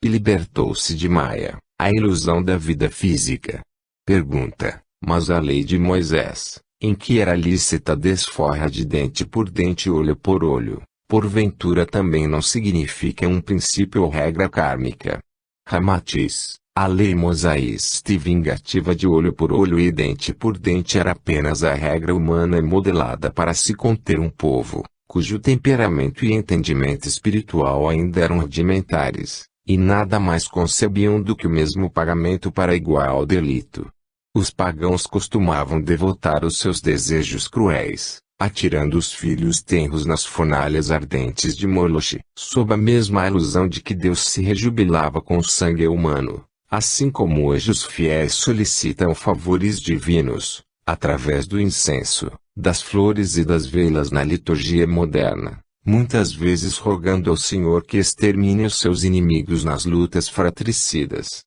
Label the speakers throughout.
Speaker 1: e libertou-se de Maya, a ilusão da vida física. Pergunta: mas a lei de Moisés, em que era lícita a desforra de dente por dente e olho por olho, porventura também não significa um princípio ou regra kármica? Ramatiz: a lei mosaísta e vingativa de olho por olho e dente por dente era apenas a regra humana modelada para se conter um povo, cujo temperamento e entendimento espiritual ainda eram rudimentares, e nada mais concebiam do que o mesmo pagamento para igual delito. Os pagãos costumavam devotar os seus desejos cruéis, atirando os filhos tenros nas fornalhas ardentes de Moloch, sob a mesma ilusão de que Deus se rejubilava com o sangue humano, assim como hoje os fiéis solicitam favores divinos, através do incenso, das flores e das velas na liturgia moderna, muitas vezes rogando ao Senhor que extermine os seus inimigos nas lutas fratricidas.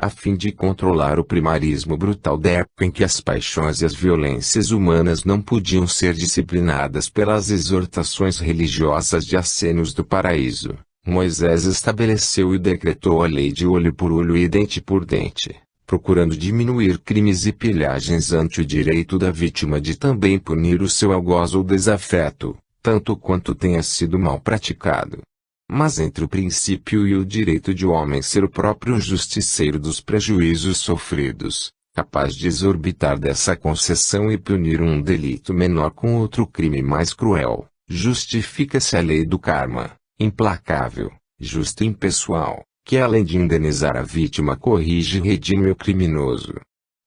Speaker 1: A fim de controlar o primarismo brutal da época em que as paixões e as violências humanas não podiam ser disciplinadas pelas exortações religiosas de acenos do paraíso, Moisés estabeleceu e decretou a lei de olho por olho e dente por dente, procurando diminuir crimes e pilhagens ante o direito da vítima de também punir o seu algoz ou desafeto, tanto quanto tenha sido mal praticado. Mas entre o princípio e o direito de o homem ser o próprio justiceiro dos prejuízos sofridos, capaz de exorbitar dessa concessão e punir um delito menor com outro crime mais cruel, justifica-se a lei do karma, implacável, justa e impessoal, que além de indenizar a vítima corrige e redime o criminoso.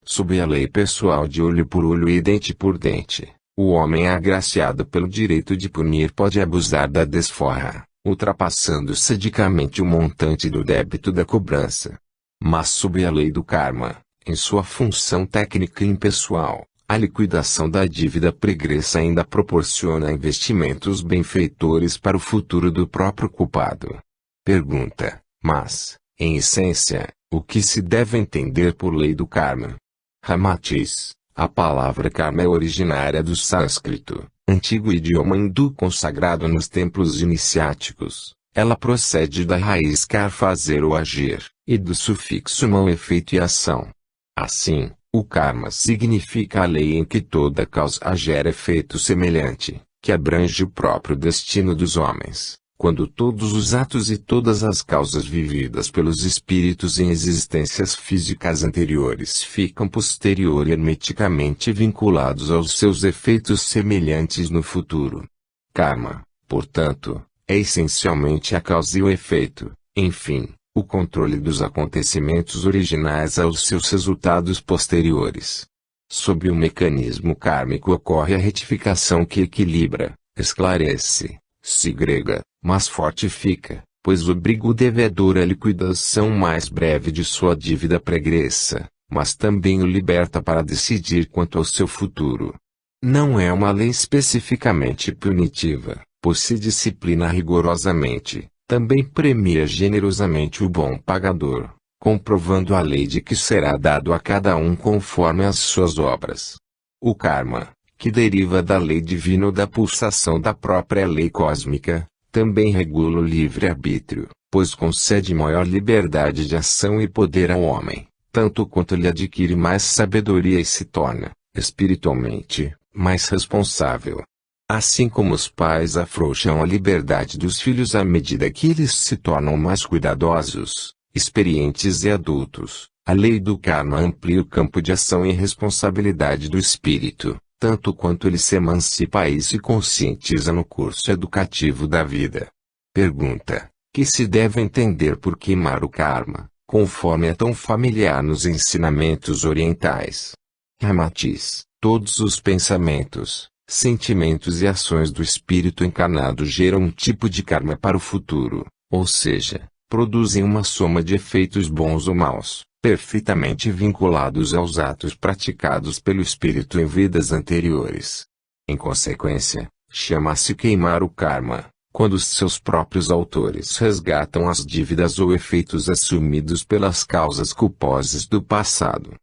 Speaker 1: Sob a lei pessoal de olho por olho e dente por dente, o homem agraciado pelo direito de punir pode abusar da desforra, ultrapassando sadicamente o montante do débito da cobrança. Mas sob a lei do karma, em sua função técnica e impessoal, a liquidação da dívida pregressa ainda proporciona investimentos benfeitores para o futuro do próprio culpado. Pergunta: mas, em essência, o que se deve entender por lei do karma? Ramatiz: a palavra karma é originária do sânscrito, antigo idioma hindu consagrado nos templos iniciáticos. Ela procede da raiz kar, fazer ou agir, e do sufixo man, efeito e ação. Assim, o karma significa a lei em que toda causa gera efeito semelhante, que abrange o próprio destino dos homens, quando todos os atos e todas as causas vividas pelos espíritos em existências físicas anteriores ficam posterior e hermeticamente vinculados aos seus efeitos semelhantes no futuro. Karma, portanto, é essencialmente a causa e o efeito, enfim, o controle dos acontecimentos originais aos seus resultados posteriores. Sob o mecanismo kármico ocorre a retificação que equilibra, esclarece, segrega, mas fortifica, pois obriga o devedor à liquidação mais breve de sua dívida pregressa, mas também o liberta para decidir quanto ao seu futuro. Não é uma lei especificamente punitiva, pois se disciplina rigorosamente, também premia generosamente o bom pagador, comprovando a lei de que será dado a cada um conforme as suas obras. O karma, que deriva da lei divina ou da pulsação da própria lei cósmica, também regula o livre-arbítrio, pois concede maior liberdade de ação e poder ao homem, tanto quanto ele adquire mais sabedoria e se torna, espiritualmente, mais responsável. Assim como os pais afrouxam a liberdade dos filhos à medida que eles se tornam mais cuidadosos, experientes e adultos, a lei do karma amplia o campo de ação e responsabilidade do espírito, tanto quanto ele se emancipa e se conscientiza no curso educativo da vida. Pergunta: que se deve entender por queimar o karma, conforme é tão familiar nos ensinamentos orientais? Ramatiz: todos os pensamentos, sentimentos e ações do espírito encarnado geram um tipo de karma para o futuro, ou seja, produzem uma soma de efeitos bons ou maus, perfeitamente vinculados aos atos praticados pelo espírito em vidas anteriores. Em consequência, chama-se queimar o karma, quando os seus próprios autores resgatam as dívidas ou efeitos assumidos pelas causas culposas do passado.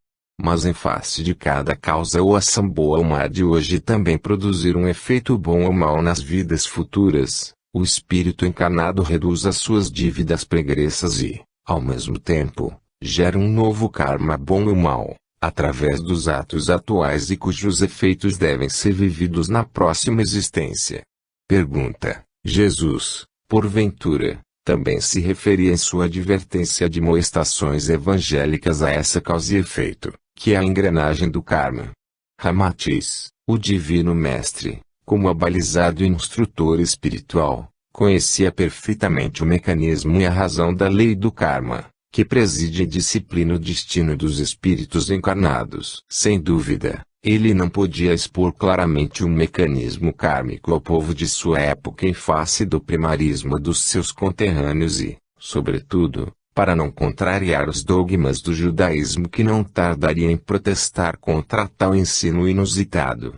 Speaker 1: Mas em face de cada causa ou ação boa ou má de hoje também produzir um efeito bom ou mau nas vidas futuras, o espírito encarnado reduz as suas dívidas pregressas e, Ao mesmo tempo, gera um novo karma bom ou mau, através dos atos atuais e cujos efeitos devem ser vividos na próxima existência. Pergunta: Jesus, porventura, também se referia em sua advertência de admoestações evangélicas a essa causa e efeito, que é a engrenagem do karma? Ramatiz, o Divino Mestre, como abalizado instrutor espiritual, conhecia perfeitamente o mecanismo e a razão da lei do karma, que preside e disciplina o destino dos espíritos encarnados. Sem dúvida, ele não podia expor claramente um mecanismo kármico ao povo de sua época em face do primarismo dos seus conterrâneos e, sobretudo, para não contrariar os dogmas do judaísmo que não tardaria em protestar contra tal ensino inusitado.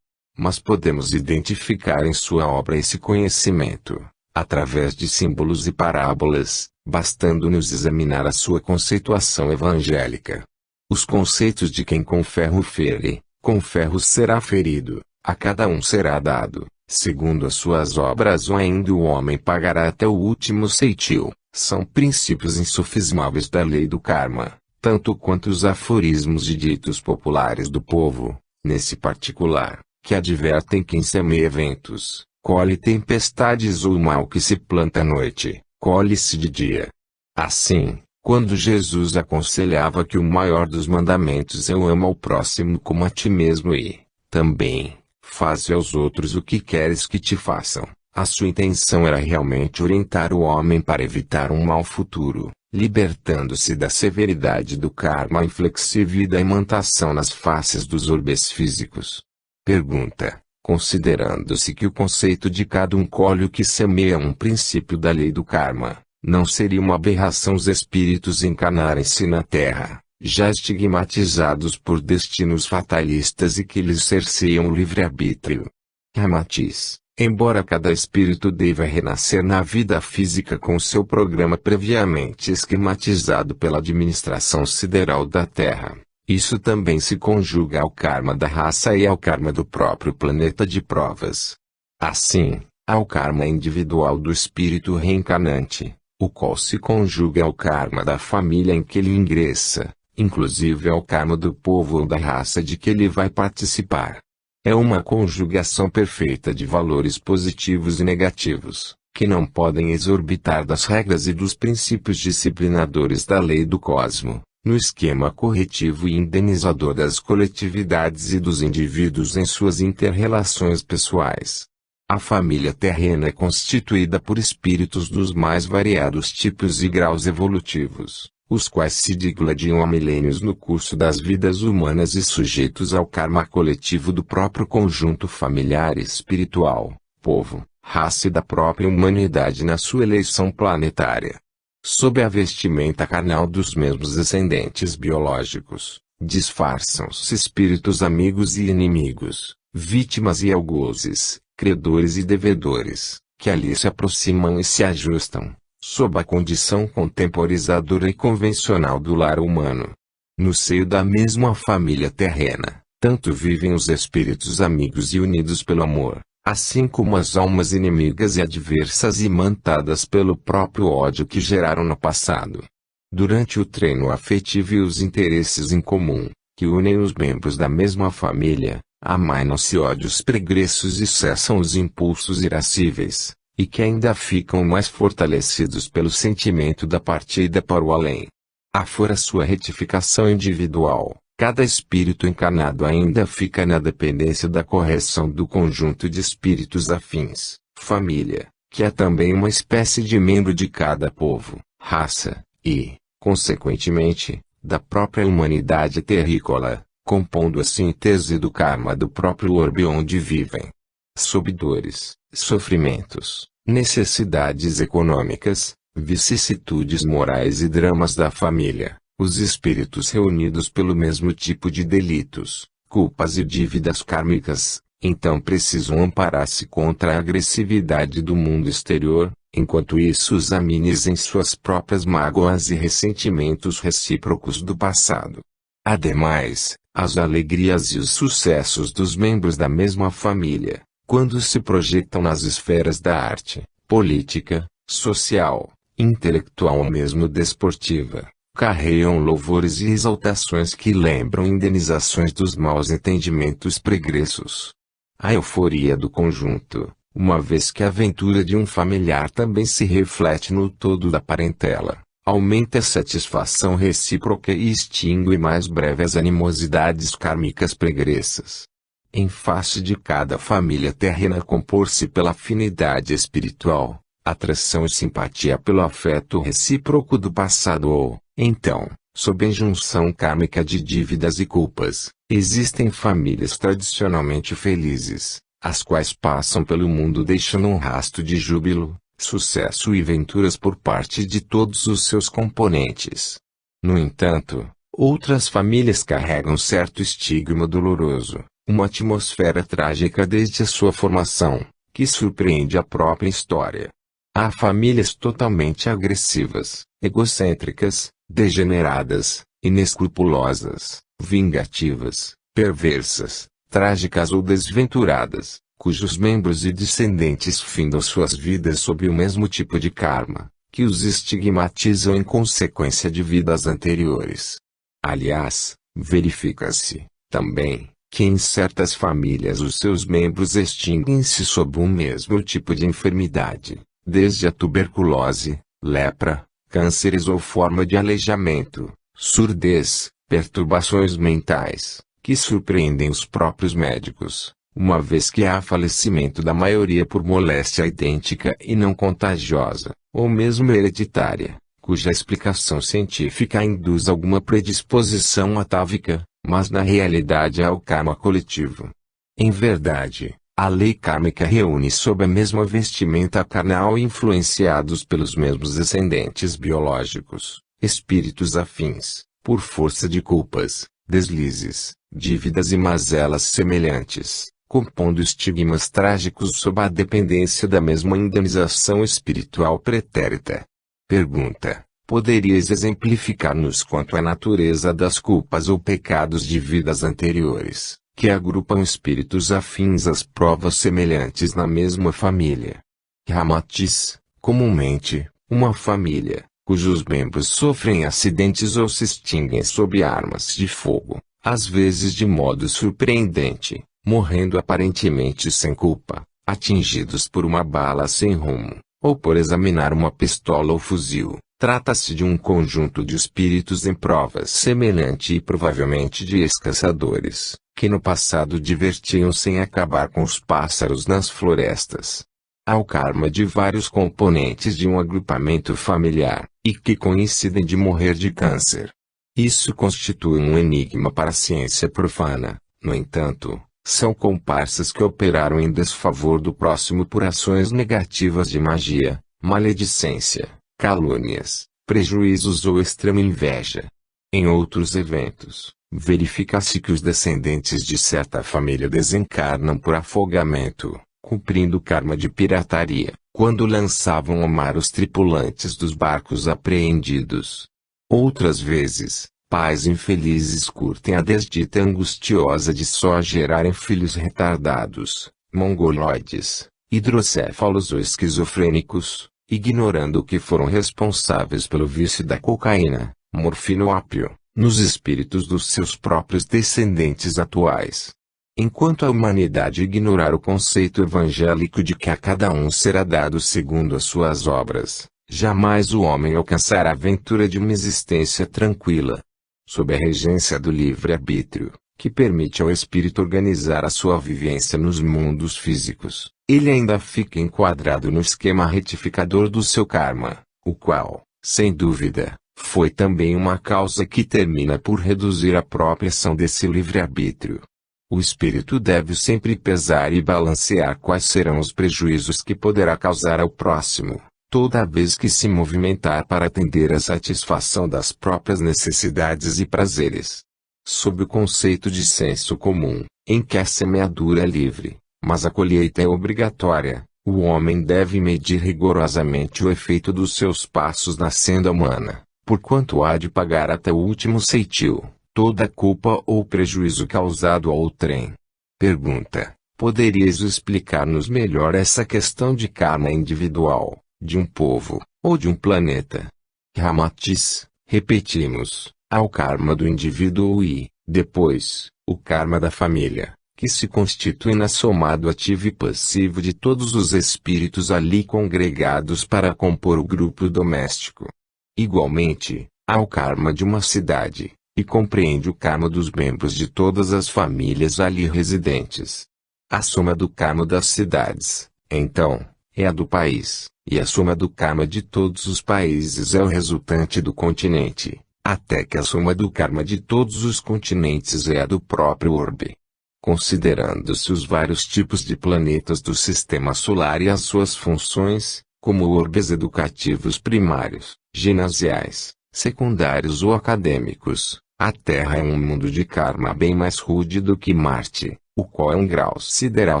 Speaker 1: Mas podemos identificar em sua obra esse conhecimento, através de símbolos e parábolas, bastando-nos examinar a sua conceituação evangélica. Os conceitos de quem com ferro fere, com ferro será ferido, a cada um será dado, segundo as suas obras ou ainda o homem pagará até o último ceitil, são princípios insofismáveis da lei do karma, tanto quanto os aforismos e ditos populares do povo, nesse particular, que advertem quem semeia eventos, colhe tempestades ou o mal que se planta à noite, colhe-se de dia. Assim, quando Jesus aconselhava que o maior dos mandamentos é o ama ao próximo como a ti mesmo e, também, faze aos outros o que queres que te façam, a sua intenção era realmente orientar o homem para evitar um mal futuro, libertando-se da severidade do karma inflexível e da imantação nas faces dos orbes físicos. Pergunta: considerando-se que o conceito de cada um colhe o que semeia um princípio da lei do karma, não seria uma aberração os espíritos encarnarem-se na Terra, já estigmatizados por destinos fatalistas e que lhes cerceiam o livre-arbítrio? Ramatiz: embora cada espírito deva renascer na vida física com seu programa previamente esquematizado pela administração sideral da Terra, isso também se conjuga ao karma da raça e ao karma do próprio planeta de provas. Assim, ao karma individual do espírito reencarnante, o qual se conjuga ao karma da família em que ele ingressa, inclusive ao karma do povo ou da raça de que ele vai participar. É uma conjugação perfeita de valores positivos e negativos, que não podem exorbitar das regras e dos princípios disciplinadores da lei do cosmo, no esquema corretivo e indenizador das coletividades e dos indivíduos em suas inter-relações pessoais. A família terrena é constituída por espíritos dos mais variados tipos e graus evolutivos, os quais se digladiam há milênios no curso das vidas humanas e sujeitos ao karma coletivo do próprio conjunto familiar e espiritual, povo, raça e da própria humanidade na sua eleição planetária. Sob a vestimenta carnal dos mesmos descendentes biológicos, disfarçam-se espíritos amigos e inimigos, vítimas e algozes, credores e devedores, que ali se aproximam e se ajustam, sob a condição contemporizadora e convencional do lar humano. No seio da mesma família terrena, tanto vivem os espíritos amigos e unidos pelo amor, assim como as almas inimigas e adversas imantadas pelo próprio ódio que geraram no passado. Durante o treino afetivo e os interesses em comum, que unem os membros da mesma família, amainam-se ódios pregressos e cessam os impulsos irascíveis, e que ainda ficam mais fortalecidos pelo sentimento da partida para o além. Afora sua retificação individual, cada espírito encarnado ainda fica na dependência da correção do conjunto de espíritos afins, família, que é também uma espécie de membro de cada povo, raça, e, consequentemente, da própria humanidade terrícola, compondo a síntese do karma do próprio orbe onde vivem. Sob dores, sofrimentos, necessidades econômicas, vicissitudes morais e dramas da família, os espíritos reunidos pelo mesmo tipo de delitos, culpas e dívidas kármicas, então precisam amparar-se contra a agressividade do mundo exterior, enquanto isso os amenizem suas próprias mágoas e ressentimentos recíprocos do passado. Ademais, as alegrias e os sucessos dos membros da mesma família, quando se projetam nas esferas da arte, política, social, intelectual ou mesmo desportiva, carregam louvores e exaltações que lembram indenizações dos maus entendimentos pregressos. A euforia do conjunto, uma vez que a aventura de um familiar também se reflete no todo da parentela, aumenta a satisfação recíproca e extingue mais breve as animosidades kármicas pregressas. Em face de cada família terrena compor-se pela afinidade espiritual, atração e simpatia pelo afeto recíproco do passado ou, então, sob a injunção kármica de dívidas e culpas, existem famílias tradicionalmente felizes, as quais passam pelo mundo deixando um rastro de júbilo, sucesso e venturas por parte de todos os seus componentes. No entanto, outras famílias carregam certo estigma doloroso, uma atmosfera trágica desde a sua formação, que surpreende a própria história. Há famílias totalmente agressivas, egocêntricas, degeneradas, inescrupulosas, vingativas, perversas, trágicas ou desventuradas, cujos membros e descendentes findam suas vidas sob o mesmo tipo de karma, que os estigmatizam em consequência de vidas anteriores. Aliás, verifica-se, também, que em certas famílias os seus membros extinguem-se sob o mesmo tipo de enfermidade, desde a tuberculose, lepra, cânceres ou forma de aleijamento, surdez, perturbações mentais, que surpreendem os próprios médicos, uma vez que há falecimento da maioria por moléstia idêntica e não contagiosa, ou mesmo hereditária, cuja explicação científica induz alguma predisposição atávica, mas na realidade é o karma coletivo. Em verdade, a lei kármica reúne sob a mesma vestimenta carnal e influenciados pelos mesmos descendentes biológicos, espíritos afins, por força de culpas, deslizes, dívidas e mazelas semelhantes, compondo estigmas trágicos sob a dependência da mesma indenização espiritual pretérita. Pergunta: poderias exemplificar-nos quanto à natureza das culpas ou pecados de vidas anteriores, que agrupam espíritos afins às provas semelhantes na mesma família? Ramatis: comumente, uma família, cujos membros sofrem acidentes ou se extinguem sob armas de fogo, às vezes de modo surpreendente, morrendo aparentemente sem culpa, atingidos por uma bala sem rumo, ou por examinar uma pistola ou fuzil. Trata-se de um conjunto de espíritos em provas semelhante e provavelmente de ex-caçadores, que no passado divertiam-se em acabar com os pássaros nas florestas. Há o karma de vários componentes de um agrupamento familiar, e que coincidem de morrer de câncer. Isso constitui um enigma para a ciência profana. No entanto, são comparsas que operaram em desfavor do próximo por ações negativas de magia, maledicência, calúnias, prejuízos ou extrema inveja. Em outros eventos, verifica-se que os descendentes de certa família desencarnam por afogamento, cumprindo o karma de pirataria, quando lançavam ao mar os tripulantes dos barcos apreendidos. Outras vezes, pais infelizes curtem a desdita angustiosa de só gerarem filhos retardados, mongoloides, hidrocéfalos ou esquizofrênicos, ignorando que foram responsáveis pelo vício da cocaína, morfina ou ápio, nos espíritos dos seus próprios descendentes atuais. Enquanto a humanidade ignorar o conceito evangélico de que a cada um será dado segundo as suas obras, jamais o homem alcançará a ventura de uma existência tranquila. Sob a regência do livre-arbítrio, que permite ao espírito organizar a sua vivência nos mundos físicos, ele ainda fica enquadrado no esquema retificador do seu karma, o qual, sem dúvida, foi também uma causa que termina por reduzir a própria ação desse livre-arbítrio. O espírito deve sempre pesar e balancear quais serão os prejuízos que poderá causar ao próximo, toda vez que se movimentar para atender à satisfação das próprias necessidades e prazeres. Sob o conceito de senso comum, em que a semeadura é livre, mas a colheita é obrigatória, o homem deve medir rigorosamente o efeito dos seus passos na senda humana, porquanto há de pagar até o último ceitil toda a culpa ou prejuízo causado ao outrem. Pergunta: poderias explicar-nos melhor essa questão de karma individual, de um povo, ou de um planeta. Ramatiz, repetimos, há o karma do indivíduo e, depois, o karma da família, que se constitui na somado ativo e passivo de todos os espíritos ali congregados para compor o grupo doméstico. Igualmente, há o karma de uma cidade, e compreende o karma dos membros de todas as famílias ali residentes. A soma do karma das cidades, então, é a do país, e a soma do karma de todos os países é o resultante do continente, até que a soma do karma de todos os continentes é a do próprio orbe. Considerando-se os vários tipos de planetas do sistema solar e as suas funções, como orbes educativos primários, ginasiais, secundários ou acadêmicos, a Terra é um mundo de karma bem mais rude do que Marte, o qual é um grau sideral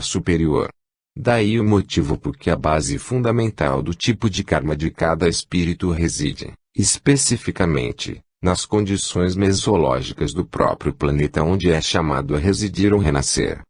Speaker 1: superior. Daí o motivo por que a base fundamental do tipo de karma de cada espírito reside, especificamente, nas condições mesológicas do próprio planeta onde é chamado a residir ou renascer.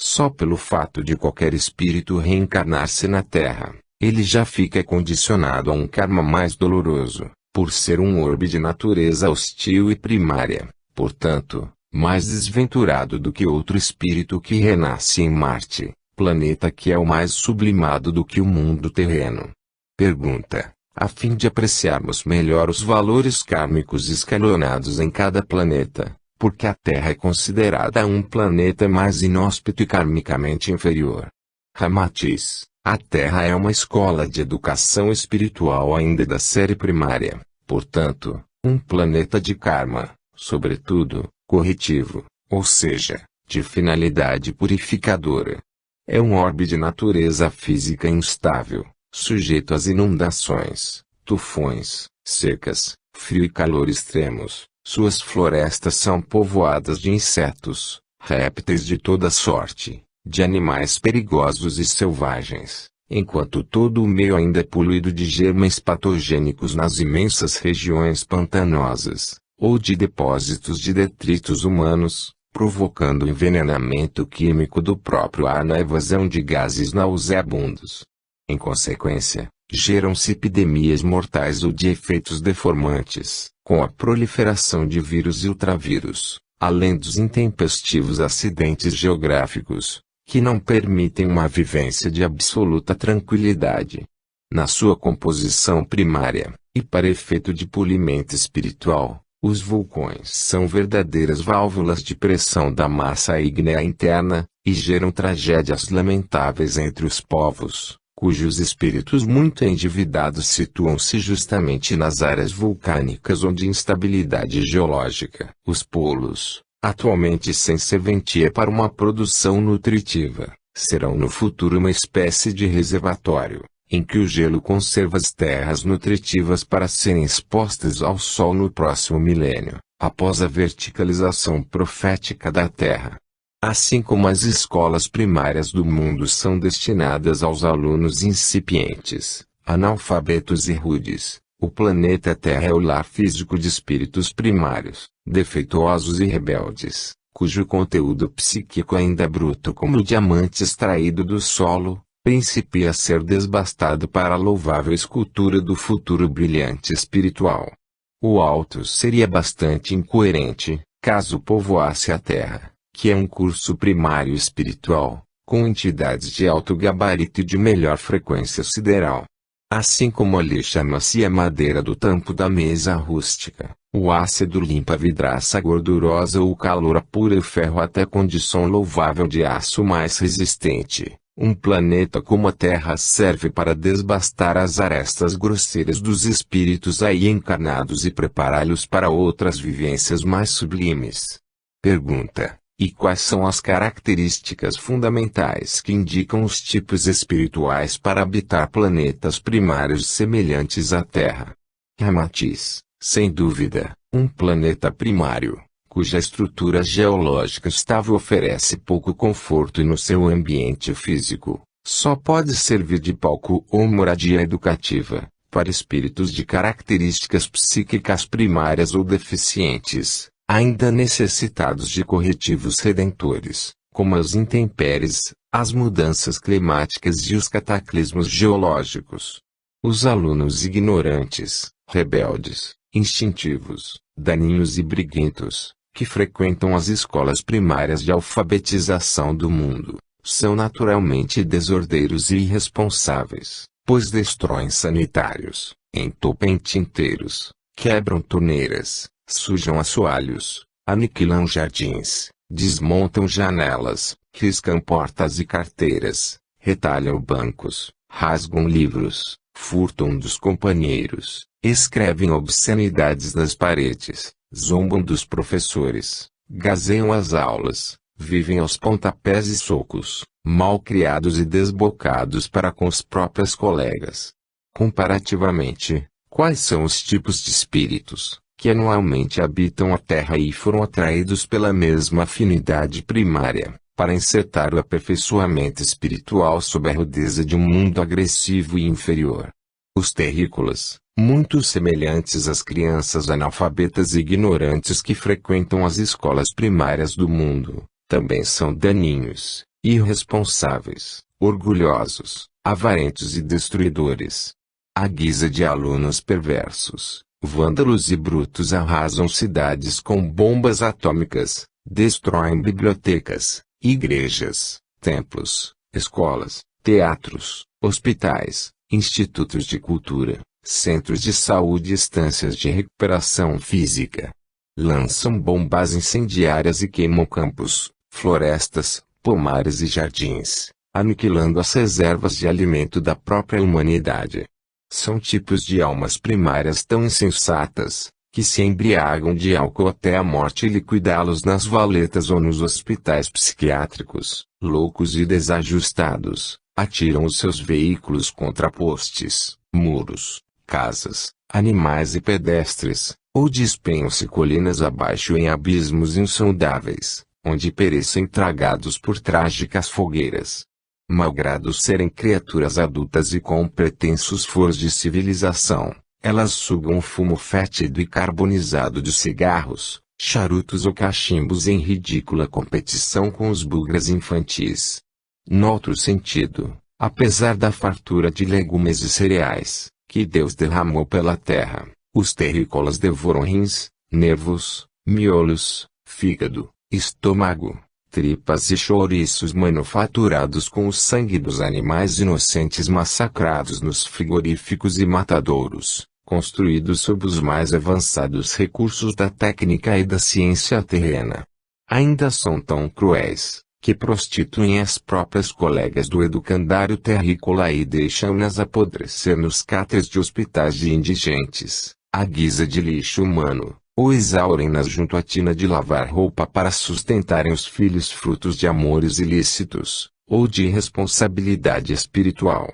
Speaker 1: Só pelo fato de qualquer espírito reencarnar-se na Terra, ele já fica condicionado a um karma mais doloroso, por ser um orbe de natureza hostil e primária, portanto, mais desventurado do que outro espírito que renasce em Marte, planeta que é o mais sublimado do que o mundo terreno. Pergunta: a fim de apreciarmos melhor os valores kármicos escalonados em cada planeta, porque a Terra é considerada um planeta mais inóspito e karmicamente inferior. Ramatiz: a Terra é uma escola de educação espiritual ainda da série primária, portanto, um planeta de karma, sobretudo, corretivo, ou seja, de finalidade purificadora. É um orbe de natureza física instável, sujeito às inundações, tufões, secas, frio e calor extremos. Suas florestas são povoadas de insetos, répteis de toda sorte, de animais perigosos e selvagens, enquanto todo o meio ainda é poluído de germes patogênicos nas imensas regiões pantanosas, ou de depósitos de detritos humanos, provocando o envenenamento químico do próprio ar na evasão de gases nauseabundos. Em consequência, geram-se epidemias mortais ou de efeitos deformantes, com a proliferação de vírus e ultravírus, além dos intempestivos acidentes geográficos, que não permitem uma vivência de absoluta tranquilidade. Na sua composição primária, e para efeito de polimento espiritual, os vulcões são verdadeiras válvulas de pressão da massa ígnea interna, e geram tragédias lamentáveis entre os povos, cujos espíritos muito endividados situam-se justamente nas áreas vulcânicas onde instabilidade geológica. Os polos, atualmente sem serventia para uma produção nutritiva, serão no futuro uma espécie de reservatório, em que o gelo conserva as terras nutritivas para serem expostas ao sol no próximo milênio, após a verticalização profética da Terra. Assim como as escolas primárias do mundo são destinadas aos alunos incipientes, analfabetos e rudes, o planeta Terra é o lar físico de espíritos primários, defeituosos e rebeldes, cujo conteúdo psíquico ainda é bruto como o diamante extraído do solo, principia a ser desbastado para a louvável escultura do futuro brilhante espiritual. O alto seria bastante incoerente, caso povoasse a Terra, que é um curso primário espiritual, com entidades de alto gabarito e de melhor frequência sideral. Assim como ali chama-se a madeira do tampo da mesa rústica, o ácido limpa a vidraça gordurosa ou o calor apura o ferro até condição louvável de aço mais resistente. Um planeta como a Terra serve para desbastar as arestas grosseiras dos espíritos aí encarnados e prepará-los para outras vivências mais sublimes. Pergunta: e quais são as características fundamentais que indicam os tipos espirituais para habitar planetas primários semelhantes à Terra? Ramatiz: sem dúvida, um planeta primário, cuja estrutura geológica estável oferece pouco conforto e no seu ambiente físico, só pode servir de palco ou moradia educativa, para espíritos de características psíquicas primárias ou deficientes, ainda necessitados de corretivos redentores, como as intempéries, as mudanças climáticas e os cataclismos geológicos. Os alunos ignorantes, rebeldes, instintivos, daninhos e briguentos, que frequentam as escolas primárias de alfabetização do mundo, são naturalmente desordeiros e irresponsáveis, pois destroem sanitários, entupem tinteiros, quebram torneiras, sujam assoalhos, aniquilam jardins, desmontam janelas, riscam portas e carteiras, retalham bancos, rasgam livros, furtam dos companheiros, escrevem obscenidades nas paredes, zombam dos professores, gazeiam as aulas, vivem aos pontapés e socos, mal-criados e desbocados para com os próprios colegas. Comparativamente, quais são os tipos de espíritos que anualmente habitam a Terra e foram atraídos pela mesma afinidade primária, para encetar o aperfeiçoamento espiritual sob a rudeza de um mundo agressivo e inferior? Os terrícolas, muito semelhantes às crianças analfabetas e ignorantes que frequentam as escolas primárias do mundo, também são daninhos, irresponsáveis, orgulhosos, avarentos e destruidores. À guisa de alunos perversos, vândalos e brutos arrasam cidades com bombas atômicas, destroem bibliotecas, igrejas, templos, escolas, teatros, hospitais, institutos de cultura, centros de saúde e estâncias de recuperação física. Lançam bombas incendiárias e queimam campos, florestas, pomares e jardins, aniquilando as reservas de alimento da própria humanidade. São tipos de almas primárias tão insensatas, que se embriagam de álcool até a morte e liquidá-los nas valetas ou nos hospitais psiquiátricos, loucos e desajustados, atiram os seus veículos contra postes, muros, casas, animais e pedestres, ou despenham-se colinas abaixo em abismos insondáveis, onde perecem tragados por trágicas fogueiras. Malgrado serem criaturas adultas e com pretensos foros de civilização, elas sugam o fumo fétido e carbonizado de cigarros, charutos ou cachimbos em ridícula competição com os bugres infantis. Noutro sentido, apesar da fartura de legumes e cereais, que Deus derramou pela terra, os terrícolas devoram rins, nervos, miolos, fígado, estômago, tripas e chouriços manufaturados com o sangue dos animais inocentes massacrados nos frigoríficos e matadouros, construídos sob os mais avançados recursos da técnica e da ciência terrena. Ainda são tão cruéis, que prostituem as próprias colegas do educandário terrícola e deixam-nas apodrecer nos cáteres de hospitais de indigentes, à guisa de lixo humano, ou exaurem-nas junto à tina de lavar roupa para sustentarem os filhos frutos de amores ilícitos, ou de irresponsabilidade espiritual.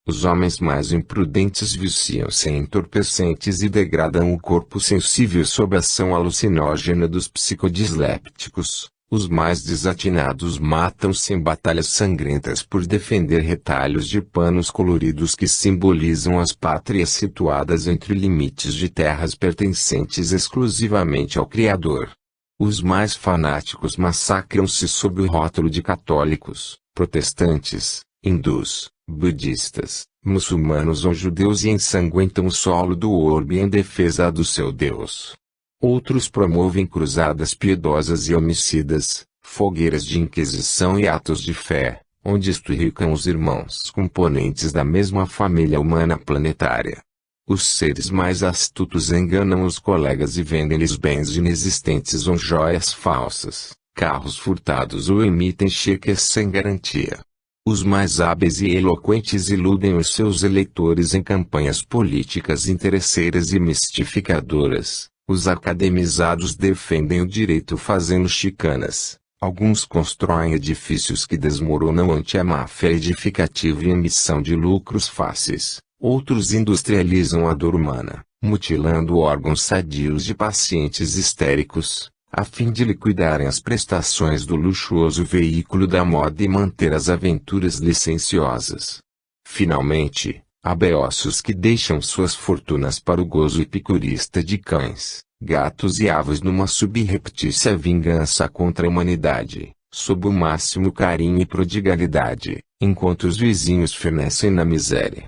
Speaker 1: Os homens mais imprudentes viciam-se em entorpecentes e degradam o corpo sensível sob a ação alucinógena dos psicodislépticos. Os mais desatinados matam-se em batalhas sangrentas por defender retalhos de panos coloridos que simbolizam as pátrias situadas entre limites de terras pertencentes exclusivamente ao Criador. Os mais fanáticos massacram-se sob o rótulo de católicos, protestantes, hindus, budistas, muçulmanos ou judeus e ensanguentam o solo do orbe em defesa do seu Deus. Outros promovem cruzadas piedosas e homicidas, fogueiras de inquisição e atos de fé, onde esturricam os irmãos componentes da mesma família humana planetária. Os seres mais astutos enganam os colegas e vendem-lhes bens inexistentes ou joias falsas, carros furtados ou emitem cheques sem garantia. Os mais hábeis e eloquentes iludem os seus eleitores em campanhas políticas interesseiras e mistificadoras. Os academizados defendem o direito fazendo chicanas. Alguns constroem edifícios que desmoronam ante a máfia edificativa e emissão de lucros fáceis. Outros industrializam a dor humana, mutilando órgãos sadios de pacientes histéricos, a fim de liquidarem as prestações do luxuoso veículo da moda e manter as aventuras licenciosas. Finalmente, há beócios que deixam suas fortunas para o gozo epicurista de cães, gatos e aves numa subreptícia vingança contra a humanidade, sob o máximo carinho e prodigalidade, enquanto os vizinhos fenecem na miséria.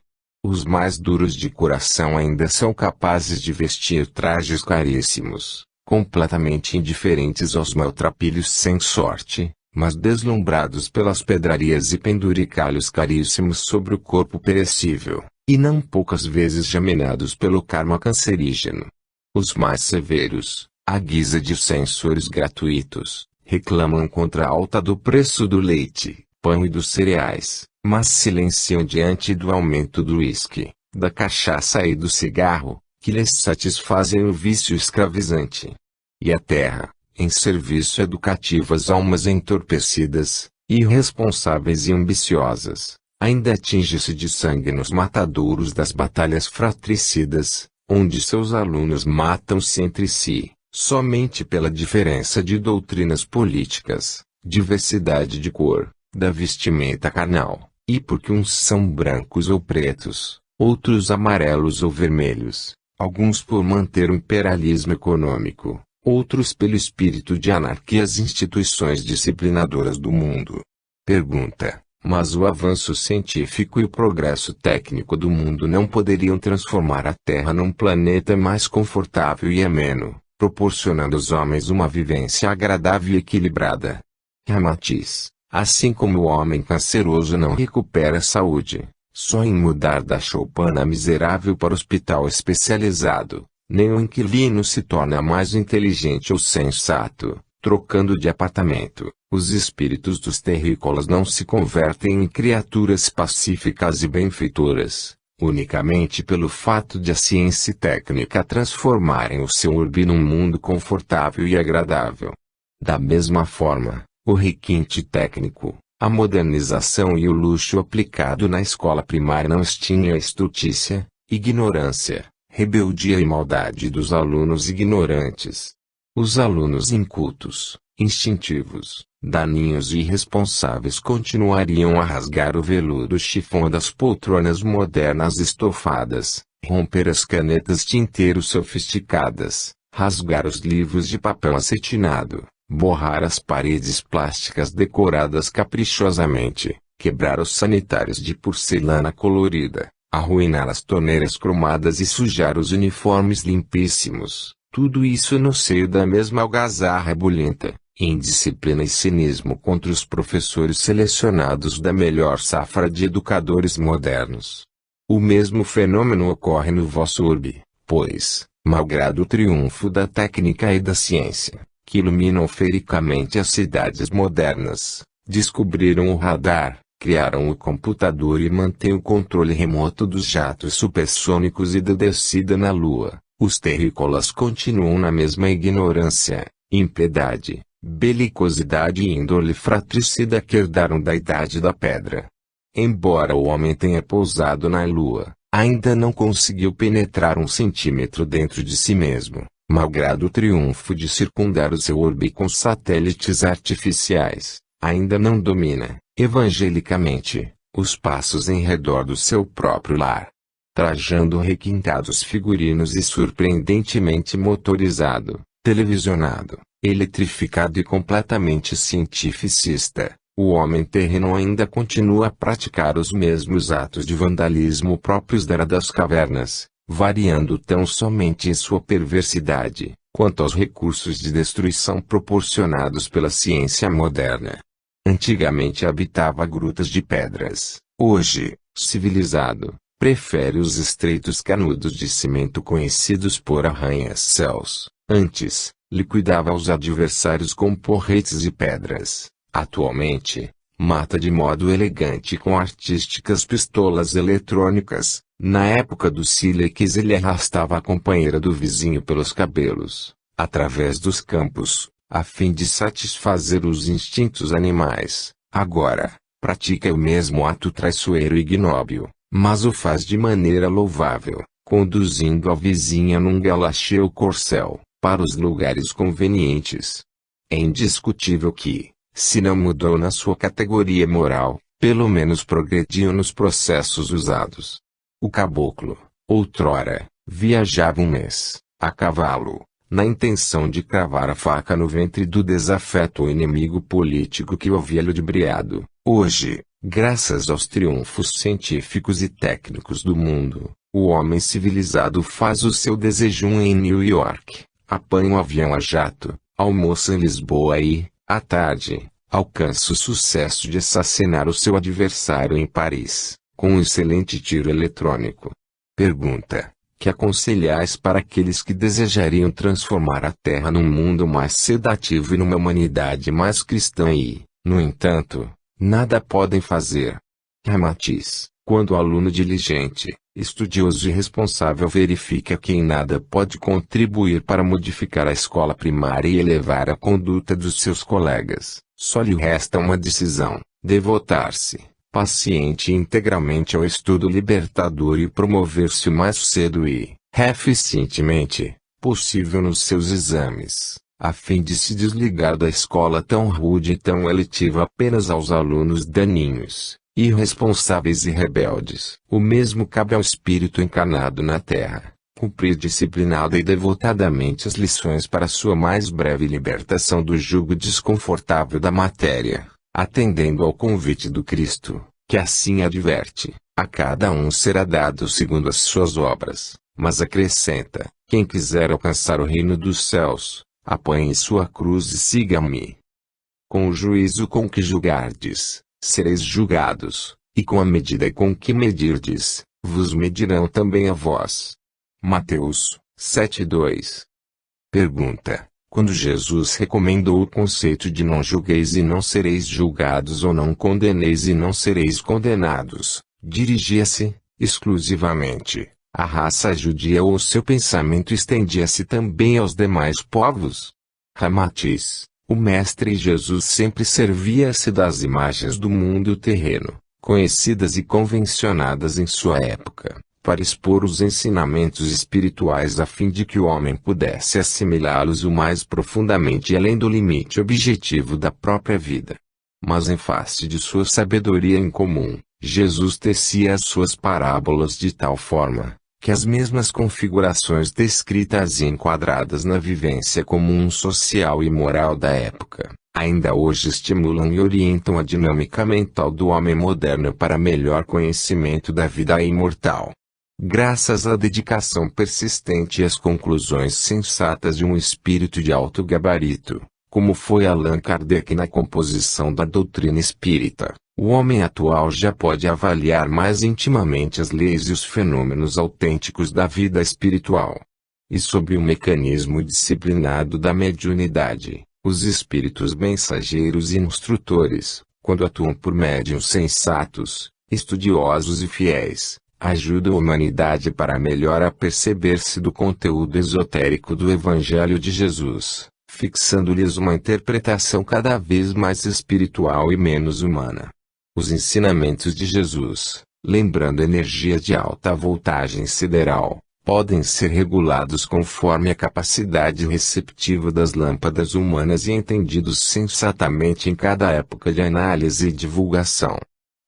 Speaker 1: Os mais duros de coração ainda são capazes de vestir trajes caríssimos, completamente indiferentes aos maltrapilhos sem sorte, mas deslumbrados pelas pedrarias e penduricalhos caríssimos sobre o corpo perecível, e não poucas vezes jaminados pelo karma cancerígeno. Os mais severos, à guisa de censores gratuitos, reclamam contra a alta do preço do leite, pão e dos cereais, mas silenciam diante do aumento do uísque, da cachaça e do cigarro, que lhes satisfazem o vício escravizante. E a terra, em serviço educativo às almas entorpecidas, irresponsáveis e ambiciosas, ainda atinge-se de sangue nos matadouros das batalhas fratricidas, onde seus alunos matam-se entre si, somente pela diferença de doutrinas políticas, diversidade de cor, da vestimenta carnal, e porque uns são brancos ou pretos, outros amarelos ou vermelhos, alguns por manter o imperialismo econômico, outros pelo espírito de anarquia às instituições disciplinadoras do mundo. Pergunta: mas o avanço científico e o progresso técnico do mundo não poderiam transformar a Terra num planeta mais confortável e ameno, proporcionando aos homens uma vivência agradável e equilibrada? Ramatiz: assim como o homem canceroso não recupera a saúde, só em mudar da choupana miserável para hospital especializado, nem o inquilino se torna mais inteligente ou sensato, trocando de apartamento. Os espíritos dos terrícolas não se convertem em criaturas pacíficas e benfeitoras, unicamente pelo fato de a ciência e técnica transformarem o seu urbe num mundo confortável e agradável. Da mesma forma, o requinte técnico, a modernização e o luxo aplicado na escola primária não extinguem a estultícia, ignorância, rebeldia e maldade dos alunos ignorantes. Os alunos incultos, instintivos, daninhos e irresponsáveis continuariam a rasgar o veludo chifão das poltronas modernas estofadas, romper as canetas tinteiros sofisticadas, rasgar os livros de papel acetinado, borrar as paredes plásticas decoradas caprichosamente, quebrar os sanitários de porcelana colorida, arruinar as torneiras cromadas e sujar os uniformes limpíssimos, tudo isso no seio da mesma algazarra bulhenta, indisciplina e cinismo contra os professores selecionados da melhor safra de educadores modernos. O mesmo fenômeno ocorre no vosso urbe, pois, malgrado o triunfo da técnica e da ciência, que iluminam fericamente as cidades modernas, descobriram o radar, criaram o computador e mantêm o controle remoto dos jatos supersônicos e da descida na Lua. Os terrícolas continuam na mesma ignorância, impiedade, belicosidade e índole fratricida que herdaram da Idade da Pedra. Embora o homem tenha pousado na Lua, ainda não conseguiu penetrar 1 centímetro dentro de si mesmo, malgrado o triunfo de circundar o seu orbe com satélites artificiais, ainda não domina, evangelicamente, os passos em redor do seu próprio lar. Trajando requintados figurinos e surpreendentemente motorizado, televisionado, eletrificado e completamente cientificista, o homem terreno ainda continua a praticar os mesmos atos de vandalismo próprios da Era das Cavernas, variando tão somente em sua perversidade, quanto aos recursos de destruição proporcionados pela ciência moderna. Antigamente habitava grutas de pedras, hoje, civilizado, prefere os estreitos canudos de cimento conhecidos por arranha-céus. Antes, liquidava os adversários com porretes e pedras. Atualmente, mata de modo elegante com artísticas pistolas eletrônicas. Na época do sílex ele arrastava a companheira do vizinho pelos cabelos, através dos campos, a fim de satisfazer os instintos animais. Agora, pratica o mesmo ato traiçoeiro e ignóbil, mas o faz de maneira louvável, conduzindo a vizinha num galacheu corcel, para os lugares convenientes. É indiscutível que, se não mudou na sua categoria moral, pelo menos progrediu nos processos usados. O caboclo, outrora, viajava 1 mês, a cavalo, na intenção de cravar a faca no ventre do desafeto ou inimigo político que o havia ludibriado. Hoje, Graças aos triunfos científicos e técnicos do mundo, o homem civilizado faz o seu desjejum em New York, apanha um avião a jato, almoça em Lisboa e, à tarde, alcança o sucesso de assassinar o seu adversário em Paris, com um excelente tiro eletrônico. Pergunta: que aconselhais para aqueles que desejariam transformar a Terra num mundo mais sedativo e numa humanidade mais cristã e, no entanto, nada podem fazer? Ramatiz: quando o aluno diligente, estudioso e responsável verifica que em nada pode contribuir para modificar a escola primária e elevar a conduta dos seus colegas, só lhe resta uma decisão: devotar-se, paciente e integralmente ao estudo libertador e promover-se o mais cedo e, eficientemente, possível nos seus exames, a fim de se desligar da escola tão rude e tão eletiva apenas aos alunos daninhos, irresponsáveis e rebeldes. O mesmo cabe ao espírito encarnado na Terra, cumprir disciplinada e devotadamente as lições para sua mais breve libertação do jugo desconfortável da matéria, atendendo ao convite do Cristo, que assim adverte: a cada um será dado segundo as suas obras, mas acrescenta: quem quiser alcançar o reino dos céus, apanhe sua cruz e siga-me. Com o juízo com que julgardes, sereis julgados, e com a medida com que medirdes, vos medirão também a vós. Mateus 7:2. Pergunta: quando Jesus recomendou o conceito de não julgueis e não sereis julgados ou não condeneis e não sereis condenados, dirigia-se, exclusivamente, à raça judia ou seu pensamento estendia-se também aos demais povos? Ramatiz: o Mestre Jesus sempre servia-se das imagens do mundo terreno, conhecidas e convencionadas em sua época, para expor os ensinamentos espirituais a fim de que o homem pudesse assimilá-los o mais profundamente e além do limite objetivo da própria vida. Mas em face de sua sabedoria incomum, Jesus tecia as suas parábolas de tal forma, que as mesmas configurações descritas e enquadradas na vivência comum social e moral da época, ainda hoje estimulam e orientam a dinâmica mental do homem moderno para melhor conhecimento da vida imortal. Graças à dedicação persistente e às conclusões sensatas de um espírito de alto gabarito, como foi Allan Kardec na composição da doutrina espírita, o homem atual já pode avaliar mais intimamente as leis e os fenômenos autênticos da vida espiritual. E sob o mecanismo disciplinado da mediunidade, os espíritos mensageiros e instrutores, quando atuam por médiuns sensatos, estudiosos e fiéis, ajudam a humanidade para melhor aperceber-se do conteúdo esotérico do Evangelho de Jesus, fixando-lhes uma interpretação cada vez mais espiritual e menos humana. Os ensinamentos de Jesus, lembrando energias de alta voltagem sideral, podem ser regulados conforme a capacidade receptiva das lâmpadas humanas e entendidos sensatamente em cada época de análise e divulgação.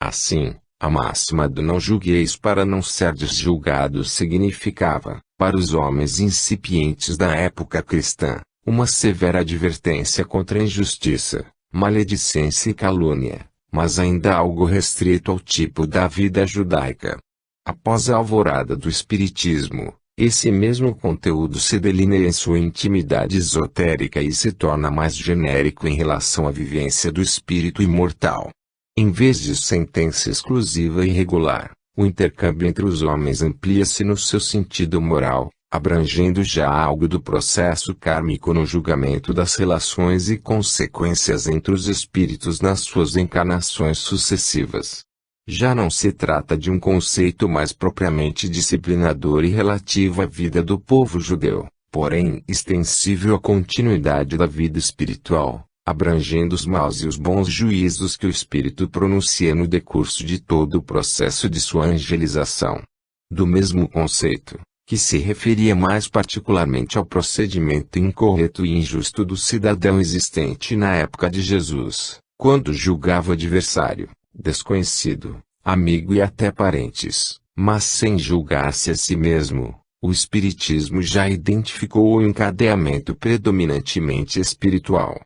Speaker 1: Assim, a máxima do não julgueis para não serdes julgados significava, para os homens incipientes da época cristã, uma severa advertência contra a injustiça, maledicência e calúnia, mas ainda algo restrito ao tipo da vida judaica. Após a alvorada do Espiritismo, esse mesmo conteúdo se delineia em sua intimidade esotérica e se torna mais genérico em relação à vivência do espírito imortal. Em vez de sentença exclusiva e regular, o intercâmbio entre os homens amplia-se no seu sentido moral, abrangendo já algo do processo kármico no julgamento das relações e consequências entre os espíritos nas suas encarnações sucessivas. Já não se trata de um conceito mais propriamente disciplinador e relativo à vida do povo judeu, porém extensível à continuidade da vida espiritual, abrangendo os maus e os bons juízos que o espírito pronuncia no decurso de todo o processo de sua angelização. Do mesmo conceito, que se referia mais particularmente ao procedimento incorreto e injusto do cidadão existente na época de Jesus, quando julgava o adversário, desconhecido, amigo e até parentes, mas sem julgar-se a si mesmo, o Espiritismo já identificou o encadeamento predominantemente espiritual.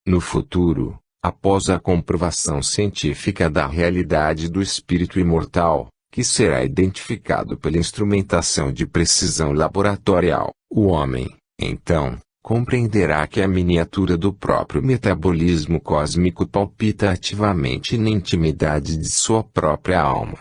Speaker 1: No futuro, Após a comprovação científica da realidade do espírito imortal, que será identificado pela instrumentação de precisão laboratorial, o homem, então, compreenderá que a miniatura do próprio metabolismo cósmico palpita ativamente na intimidade de sua própria alma.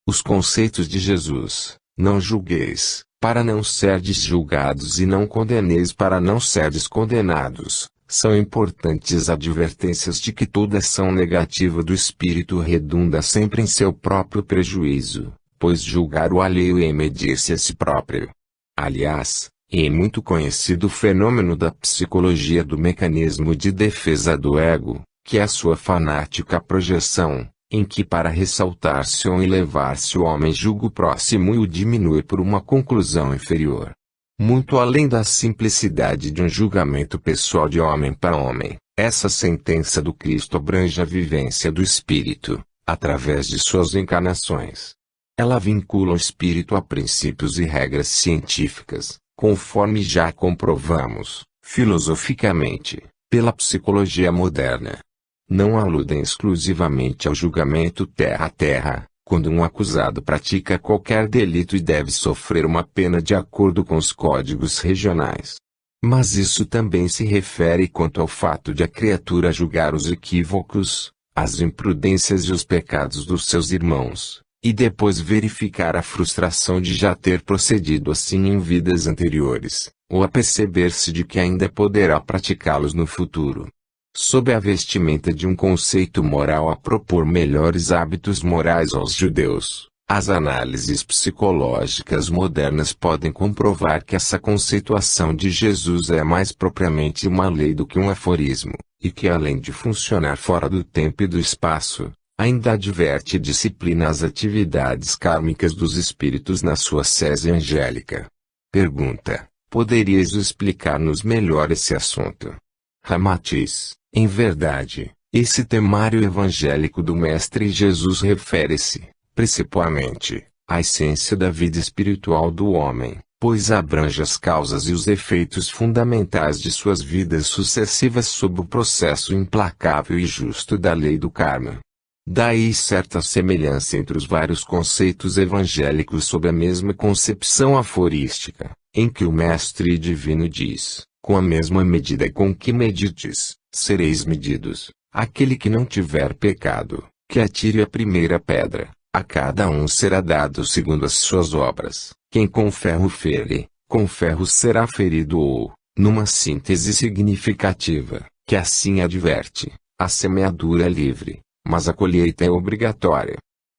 Speaker 1: Os conceitos de Jesus: não julgueis, para não serdes julgados, e não condeneis, para não serdes condenados, são importantes advertências de que toda ação negativa do espírito redunda sempre em seu próprio prejuízo, pois julgar o alheio é medir-se a si próprio. Aliás, é muito conhecido o fenômeno da psicologia do mecanismo de defesa do ego, que é a sua fanática projeção, em que, para ressaltar-se ou elevar-se, o homem julga o próximo e o diminui por uma conclusão inferior. Muito além da simplicidade de um julgamento pessoal de homem para homem, essa sentença do Cristo abrange a vivência do espírito, através de suas encarnações. Ela vincula o espírito a princípios e regras científicas, conforme já comprovamos, filosoficamente, pela psicologia moderna. Não aludem exclusivamente ao julgamento terra a terra, quando um acusado pratica qualquer delito e deve sofrer uma pena de acordo com os códigos regionais. Mas isso também se refere quanto ao fato de a criatura julgar os equívocos, as imprudências e os pecados dos seus irmãos, e depois verificar a frustração de já ter procedido assim em vidas anteriores, ou aperceber-se de que ainda poderá praticá-los no futuro. Sob a vestimenta de um conceito moral a propor melhores hábitos morais aos judeus, as análises psicológicas modernas podem comprovar que essa conceituação de Jesus é mais propriamente uma lei do que um aforismo, e que além de funcionar fora do tempo e do espaço, ainda adverte e disciplina as atividades kármicas dos espíritos na sua sese angélica. Pergunta: poderias explicar-nos melhor esse assunto? Ramatiz: em verdade, esse temário evangélico do Mestre Jesus refere-se, principalmente, à essência da vida espiritual do homem, pois abrange as causas e os efeitos fundamentais de suas vidas sucessivas sob o processo implacável e justo da lei do karma. Daí certa semelhança entre os vários conceitos evangélicos sob a mesma concepção aforística, em que o Mestre Divino diz: com a mesma medida com que medides, sereis medidos. Aquele que não tiver pecado, que atire a primeira pedra. A cada um será dado segundo as suas obras. Quem com ferro fere, com ferro será ferido. Ou, numa síntese significativa, que assim adverte, a semeadura é livre, mas a colheita é obrigatória.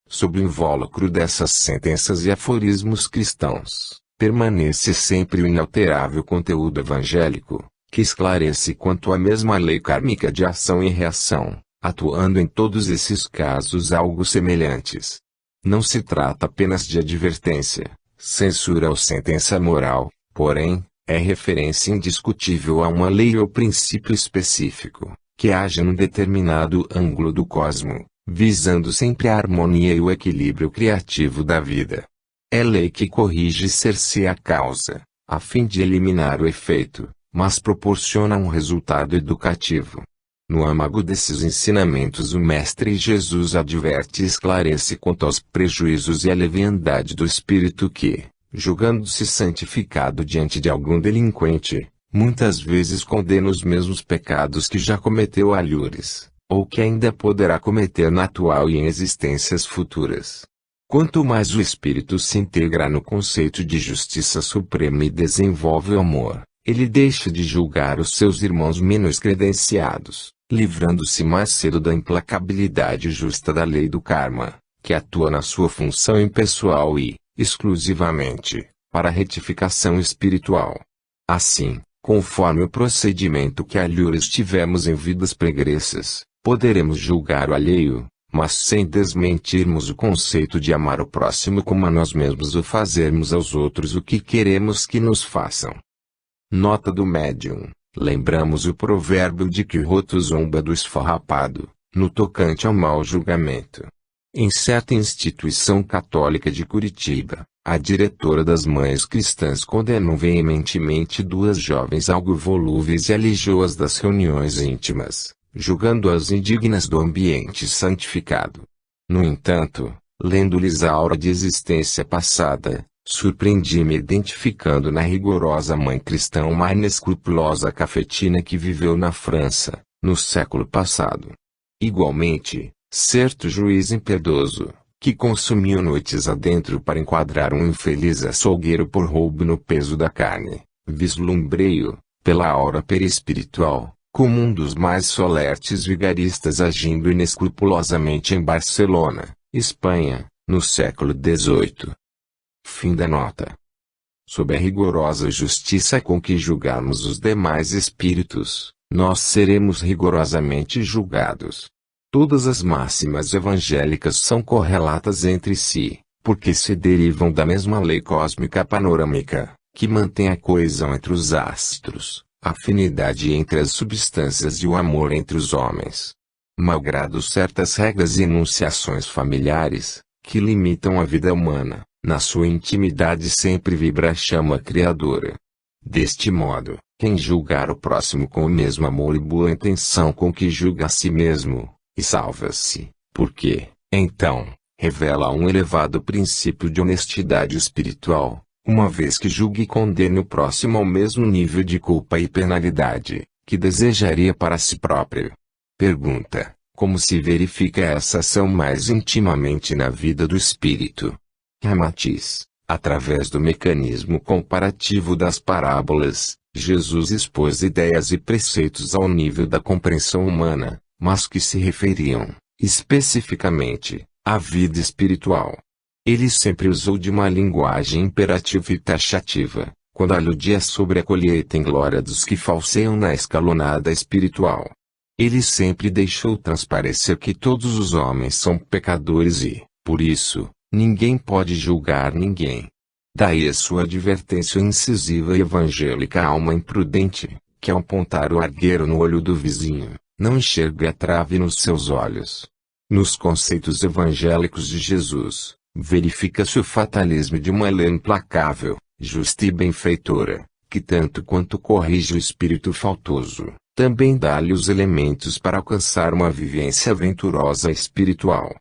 Speaker 1: Sob o invólucro dessas sentenças e aforismos cristãos, permanece sempre o inalterável conteúdo evangélico, que esclarece quanto à mesma lei kármica de ação e reação, atuando em todos esses casos algo semelhantes. Não se trata apenas de advertência, censura ou sentença moral, porém, é referência indiscutível a uma lei ou princípio específico, que age num determinado ângulo do cosmo, visando sempre a harmonia e o equilíbrio criativo da vida. É lei que corrige ser-se a causa, a fim de eliminar o efeito, mas proporciona um resultado educativo. No âmago desses ensinamentos, o Mestre Jesus adverte e esclarece quanto aos prejuízos e à leviandade do espírito que, julgando-se santificado diante de algum delinquente, muitas vezes condena os mesmos pecados que já cometeu alhures, ou que ainda poderá cometer na atual e em existências futuras. Quanto mais o espírito se integra no conceito de justiça suprema e desenvolve o amor, ele deixa de julgar os seus irmãos menos credenciados, livrando-se mais cedo da implacabilidade justa da lei do karma, que atua na sua função impessoal e, exclusivamente, para a retificação espiritual. Assim, conforme o procedimento que alhures tivemos em vidas pregressas, poderemos julgar o alheio, mas sem desmentirmos o conceito de amar o próximo como a nós mesmos ou fazermos aos outros o que queremos que nos façam. Nota do médium: lembramos o provérbio de que o roto zomba do esfarrapado, no tocante ao mau julgamento. Em certa instituição católica de Curitiba, a diretora das Mães Cristãs condenou veementemente duas jovens algo volúveis e alijou-as das reuniões íntimas, julgando-as indignas do ambiente santificado. No entanto, lendo-lhes a aura de existência passada, surpreendi-me identificando na rigorosa mãe cristã uma inescrupulosa cafetina que viveu na França, no século passado. Igualmente, certo juiz impiedoso, que consumiu noites adentro para enquadrar um infeliz açougueiro por roubo no peso da carne, vislumbrei-o, pela aura perispiritual, como um dos mais solertes vigaristas agindo inescrupulosamente em Barcelona, Espanha, no século XVIII. Fim da nota. Sob a rigorosa justiça com que julgarmos os demais espíritos, nós seremos rigorosamente julgados. Todas as máximas evangélicas são correlatas entre si, porque se derivam da mesma lei cósmica panorâmica, que mantém a coesão entre os astros, a afinidade entre as substâncias e o amor entre os homens. Malgrado certas regras e enunciações familiares, que limitam a vida humana, na sua intimidade sempre vibra a chama criadora. Deste modo, quem julgar o próximo com o mesmo amor e boa intenção com que julga a si mesmo, e salva-se, porque, então, revela um elevado princípio de honestidade espiritual, uma vez que julgue e condene o próximo ao mesmo nível de culpa e penalidade, que desejaria para si próprio. Pergunta: como se verifica essa ação mais intimamente na vida do espírito? Ramatiz: através do mecanismo comparativo das parábolas, Jesus expôs ideias e preceitos ao nível da compreensão humana, mas que se referiam, especificamente, à vida espiritual. Ele sempre usou de uma linguagem imperativa e taxativa, quando aludia sobre a colheita em glória dos que falseiam na escalonada espiritual. Ele sempre deixou transparecer que todos os homens são pecadores e, por isso, ninguém pode julgar ninguém. Daí a sua advertência incisiva e evangélica à alma imprudente, que ao apontar o argueiro no olho do vizinho, não enxerga a trave nos seus olhos. Nos conceitos evangélicos de Jesus, verifica-se o fatalismo de uma lei implacável, justa e benfeitora, que tanto quanto corrige o espírito faltoso, também dá-lhe os elementos para alcançar uma vivência venturosa espiritual.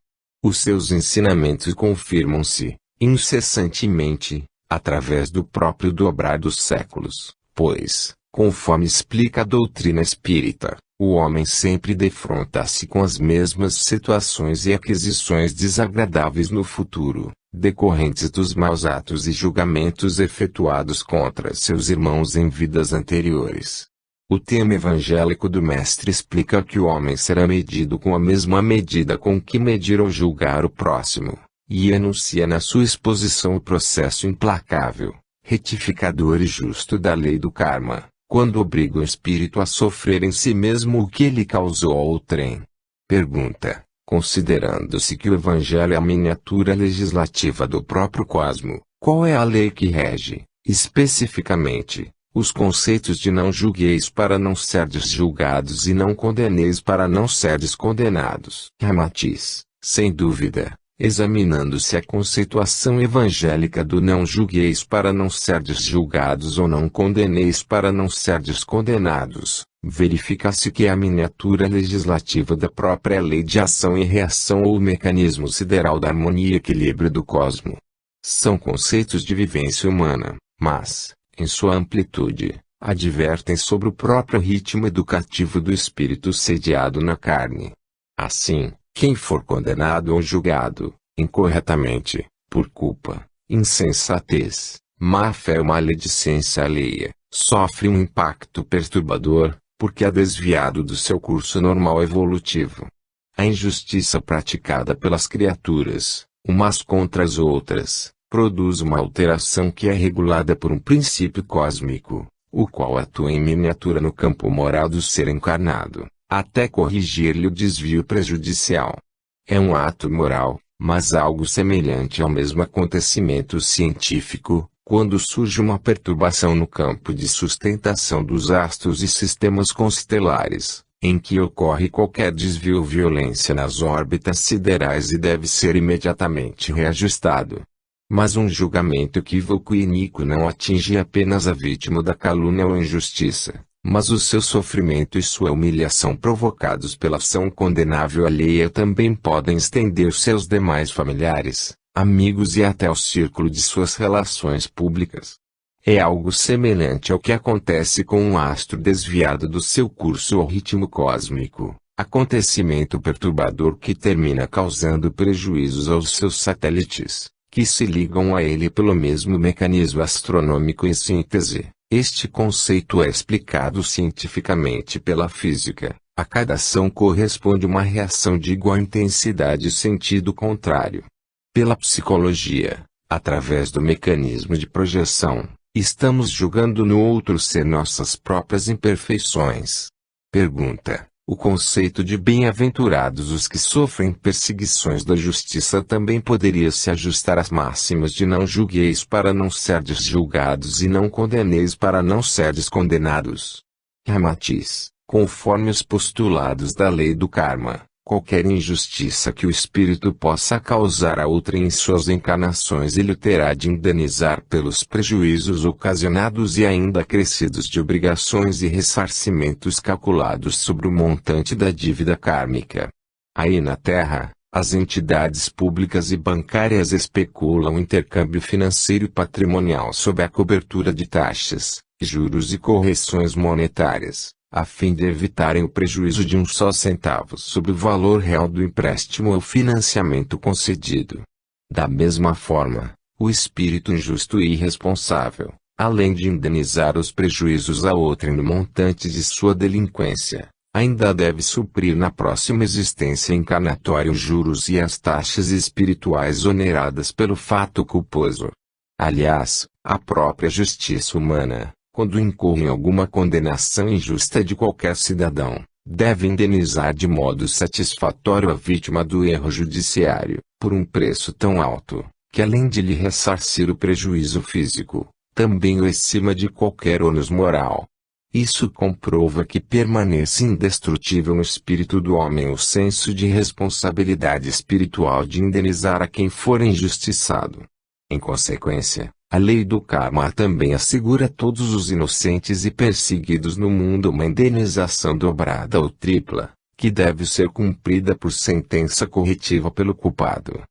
Speaker 1: Os seus ensinamentos confirmam-se, incessantemente, através do próprio dobrar dos séculos, pois, conforme explica a doutrina espírita, o homem sempre defronta-se com as mesmas situações e aquisições desagradáveis no futuro, decorrentes dos maus atos e julgamentos efetuados contra seus irmãos em vidas anteriores. O tema evangélico do Mestre explica que o homem será medido com a mesma medida com que medir ou julgar o próximo, e enuncia na sua exposição o processo implacável, retificador e justo da lei do karma, quando obriga o espírito a sofrer em si mesmo o que ele causou a outrem. Pergunta: considerando-se que o Evangelho é a miniatura legislativa do próprio cosmo, qual é a lei que rege, especificamente, os conceitos de não julgueis para não serdes julgados e não condeneis para não serdes condenados? Ramatiz: sem dúvida, examinando-se a conceituação evangélica do não julgueis para não serdes julgados ou não condeneis para não serdes condenados, verifica-se que é a miniatura legislativa da própria lei de ação e reação ou o mecanismo sideral da harmonia e equilíbrio do cosmo. São conceitos de vivência humana, mas, em sua amplitude, advertem sobre o próprio ritmo educativo do espírito sediado na carne. Assim, quem for condenado ou julgado, incorretamente, por culpa, insensatez, má-fé ou maledicência alheia, sofre um impacto perturbador, porque é desviado do seu curso normal evolutivo. A injustiça praticada pelas criaturas, umas contra as outras, produz uma alteração que é regulada por um princípio cósmico, o qual atua em miniatura no campo moral do ser encarnado, até corrigir-lhe o desvio prejudicial. É um ato moral, mas algo semelhante ao mesmo acontecimento científico, quando surge uma perturbação no campo de sustentação dos astros e sistemas constelares, em que ocorre qualquer desvio ou violência nas órbitas siderais e deve ser imediatamente reajustado. Mas um julgamento equívoco e iníquo não atinge apenas a vítima da calúnia ou injustiça, Mas o seu sofrimento e sua humilhação provocados pela ação condenável alheia também podem estender-se aos demais familiares, amigos e até ao círculo de suas relações públicas. É algo semelhante ao que acontece com um astro desviado do seu curso ou ritmo cósmico, acontecimento perturbador que termina causando prejuízos aos seus satélites, que se ligam a ele pelo mesmo mecanismo astronômico em síntese. Este conceito é explicado cientificamente pela física. A cada ação corresponde uma reação de igual intensidade e sentido contrário. Pela psicologia, através do mecanismo de projeção, estamos julgando no outro ser nossas próprias imperfeições. Pergunta: o conceito de bem-aventurados os que sofrem perseguições da justiça também poderia se ajustar às máximas de não julgueis para não serdes julgados e não condeneis para não serdes condenados. Ramatiz: conforme os postulados da lei do karma, qualquer injustiça que o espírito possa causar a outra em suas encarnações ele terá de indenizar pelos prejuízos ocasionados e ainda acrescidos de obrigações e ressarcimentos calculados sobre o montante da dívida kármica. Aí na Terra, as entidades públicas e bancárias especulam o intercâmbio financeiro e patrimonial sob a cobertura de taxas, juros e correções monetárias, a fim de evitarem o prejuízo de um só centavo sobre o valor real do empréstimo ou financiamento concedido. Da mesma forma, o espírito injusto e irresponsável, além de indenizar os prejuízos a outrem no montante de sua delinquência, ainda deve suprir na próxima existência encarnatória os juros e as taxas espirituais oneradas pelo fato culposo. Aliás, a própria justiça humana, quando incorre em alguma condenação injusta de qualquer cidadão, deve indenizar de modo satisfatório a vítima do erro judiciário, por um preço tão alto, que além de lhe ressarcir o prejuízo físico, também o exima de qualquer ônus moral. Isso comprova que permanece indestrutível no espírito do homem o senso de responsabilidade espiritual de indenizar a quem for injustiçado. Em consequência, a lei do karma também assegura a todos os inocentes e perseguidos no mundo uma indenização dobrada ou tripla, que deve ser cumprida por sentença corretiva pelo culpado.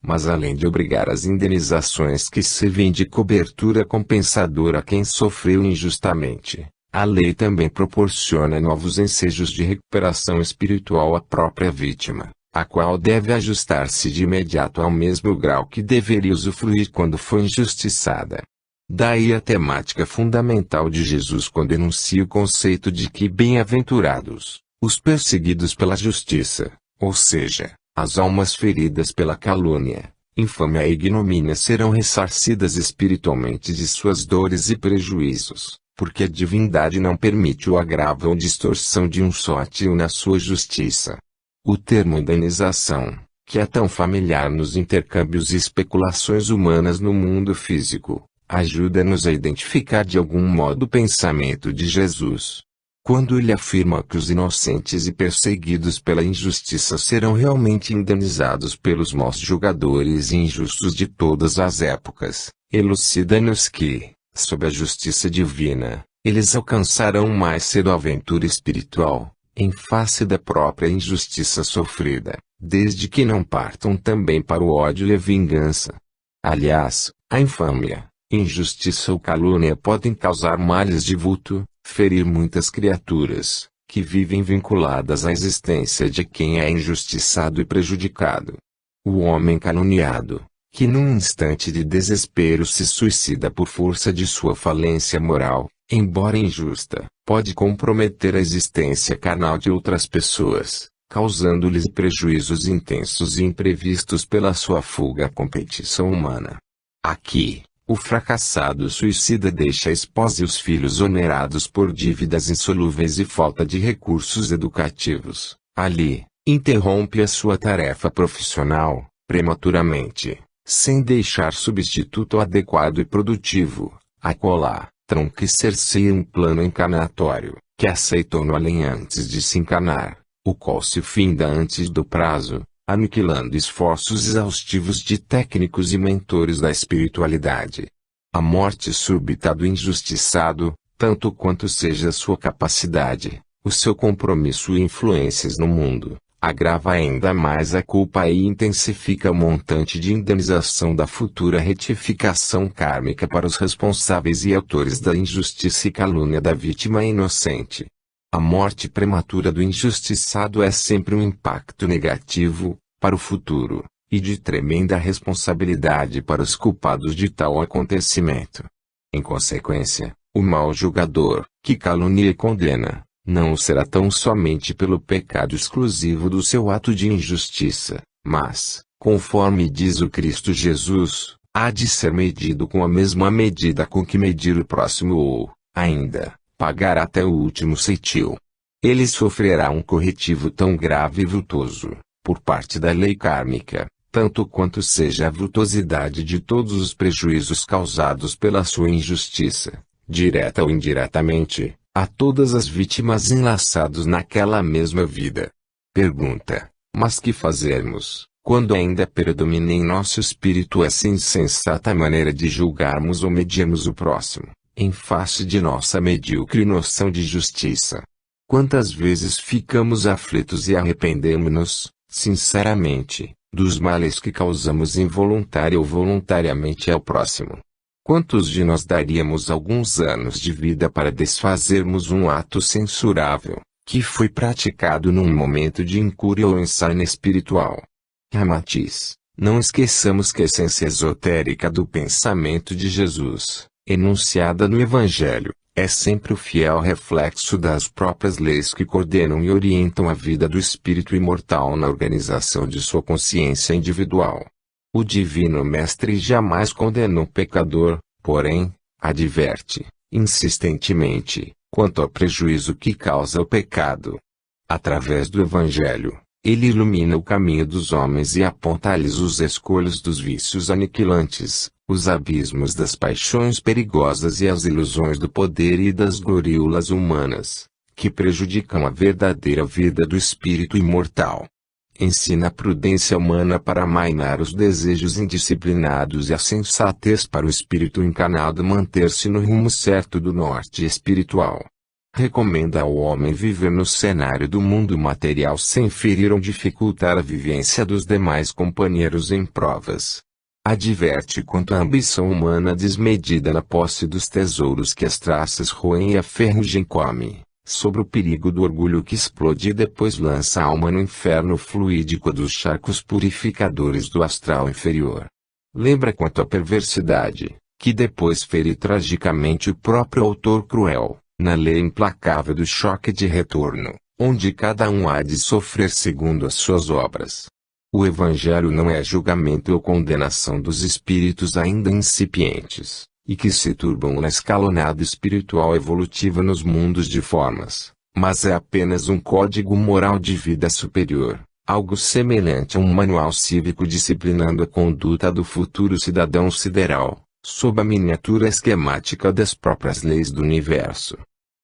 Speaker 1: Mas além de obrigar as indenizações que servem de cobertura compensadora a quem sofreu injustamente, a lei também proporciona novos ensejos de recuperação espiritual à própria vítima, a qual deve ajustar-se de imediato ao mesmo grau que deveria usufruir quando foi injustiçada. Daí a temática fundamental de Jesus quando enuncia o conceito de que bem-aventurados, os perseguidos pela justiça, ou seja, as almas feridas pela calúnia, infâmia e ignomínia serão ressarcidas espiritualmente de suas dores e prejuízos, porque a divindade não permite o agravo ou distorção de um só átio na sua justiça. O termo indenização, que é tão familiar nos intercâmbios e especulações humanas no mundo físico, ajuda-nos a identificar de algum modo o pensamento de Jesus. Quando ele afirma que os inocentes e perseguidos pela injustiça serão realmente indenizados pelos maus julgadores e injustos de todas as épocas, elucida-nos que, sob a justiça divina, eles alcançarão mais cedo a aventura espiritual, em face da própria injustiça sofrida, desde que não partam também para o ódio e a vingança. Aliás, a infâmia, injustiça ou calúnia podem causar males de vulto, ferir muitas criaturas, que vivem vinculadas à existência de quem é injustiçado e prejudicado. O homem caluniado, que num instante de desespero se suicida por força de sua falência moral, embora injusta, pode comprometer a existência carnal de outras pessoas, causando-lhes prejuízos intensos e imprevistos pela sua fuga à competição humana. Aqui, o fracassado suicida deixa a esposa e os filhos onerados por dívidas insolúveis e falta de recursos educativos. Ali, interrompe a sua tarefa profissional, prematuramente, sem deixar substituto adequado e produtivo. Acolá, tronca e cerceia um plano encarnatório, que aceitou no além antes de se encarnar, o qual se finda antes do prazo, aniquilando esforços exaustivos de técnicos e mentores da espiritualidade. A morte súbita do injustiçado, tanto quanto seja a sua capacidade, o seu compromisso e influências no mundo, agrava ainda mais a culpa e intensifica o montante de indenização da futura retificação kármica para os responsáveis e autores da injustiça e calúnia da vítima inocente. A morte prematura do injustiçado é sempre um impacto negativo, para o futuro, e de tremenda responsabilidade para os culpados de tal acontecimento. Em consequência, o mau julgador, que calunia e condena, não o será tão somente pelo pecado exclusivo do seu ato de injustiça, mas, conforme diz o Cristo Jesus, há de ser medido com a mesma medida com que medir o próximo ou, ainda, pagar até o último ceitil. Ele sofrerá um corretivo tão grave e vultoso, por parte da lei kármica, tanto quanto seja a vultosidade de todos os prejuízos causados pela sua injustiça, direta ou indiretamente, a todas as vítimas enlaçados naquela mesma vida. Pergunta: mas que fazermos, quando ainda predomina em nosso espírito essa insensata maneira de julgarmos ou medirmos o próximo, em face de nossa medíocre noção de justiça? Quantas vezes ficamos aflitos e arrependemos-nos, sinceramente, dos males que causamos involuntária ou voluntariamente ao próximo? Quantos de nós daríamos alguns anos de vida para desfazermos um ato censurável, que foi praticado num momento de incúria ou insânia espiritual? Ramatiz, não esqueçamos que a essência esotérica do pensamento de Jesus, enunciada no Evangelho, é sempre o fiel reflexo das próprias leis que coordenam e orientam a vida do espírito imortal na organização de sua consciência individual. O Divino Mestre jamais condena o pecador, porém, adverte, insistentemente, quanto ao prejuízo que causa o pecado. Através do Evangelho, ele ilumina o caminho dos homens e aponta-lhes os escolhos dos vícios aniquilantes, os abismos das paixões perigosas e as ilusões do poder e das gloriolas humanas, que prejudicam a verdadeira vida do espírito imortal. Ensina a prudência humana para amainar os desejos indisciplinados e a sensatez para o espírito encarnado manter-se no rumo certo do norte espiritual. Recomenda ao homem viver no cenário do mundo material sem ferir ou dificultar a vivência dos demais companheiros em provas. Adverte quanto à ambição humana desmedida na posse dos tesouros que as traças roem e a ferrugem come, sobre o perigo do orgulho que explode e depois lança a alma no inferno fluídico dos charcos purificadores do astral inferior. Lembra quanto à perversidade, que depois fere tragicamente o próprio autor cruel, na lei implacável do choque de retorno, onde cada um há de sofrer segundo as suas obras. O Evangelho não é julgamento ou condenação dos espíritos ainda incipientes, e que se turbam na escalonada espiritual evolutiva nos mundos de formas, mas é apenas um código moral de vida superior, algo semelhante a um manual cívico disciplinando a conduta do futuro cidadão sideral, sob a miniatura esquemática das próprias leis do universo.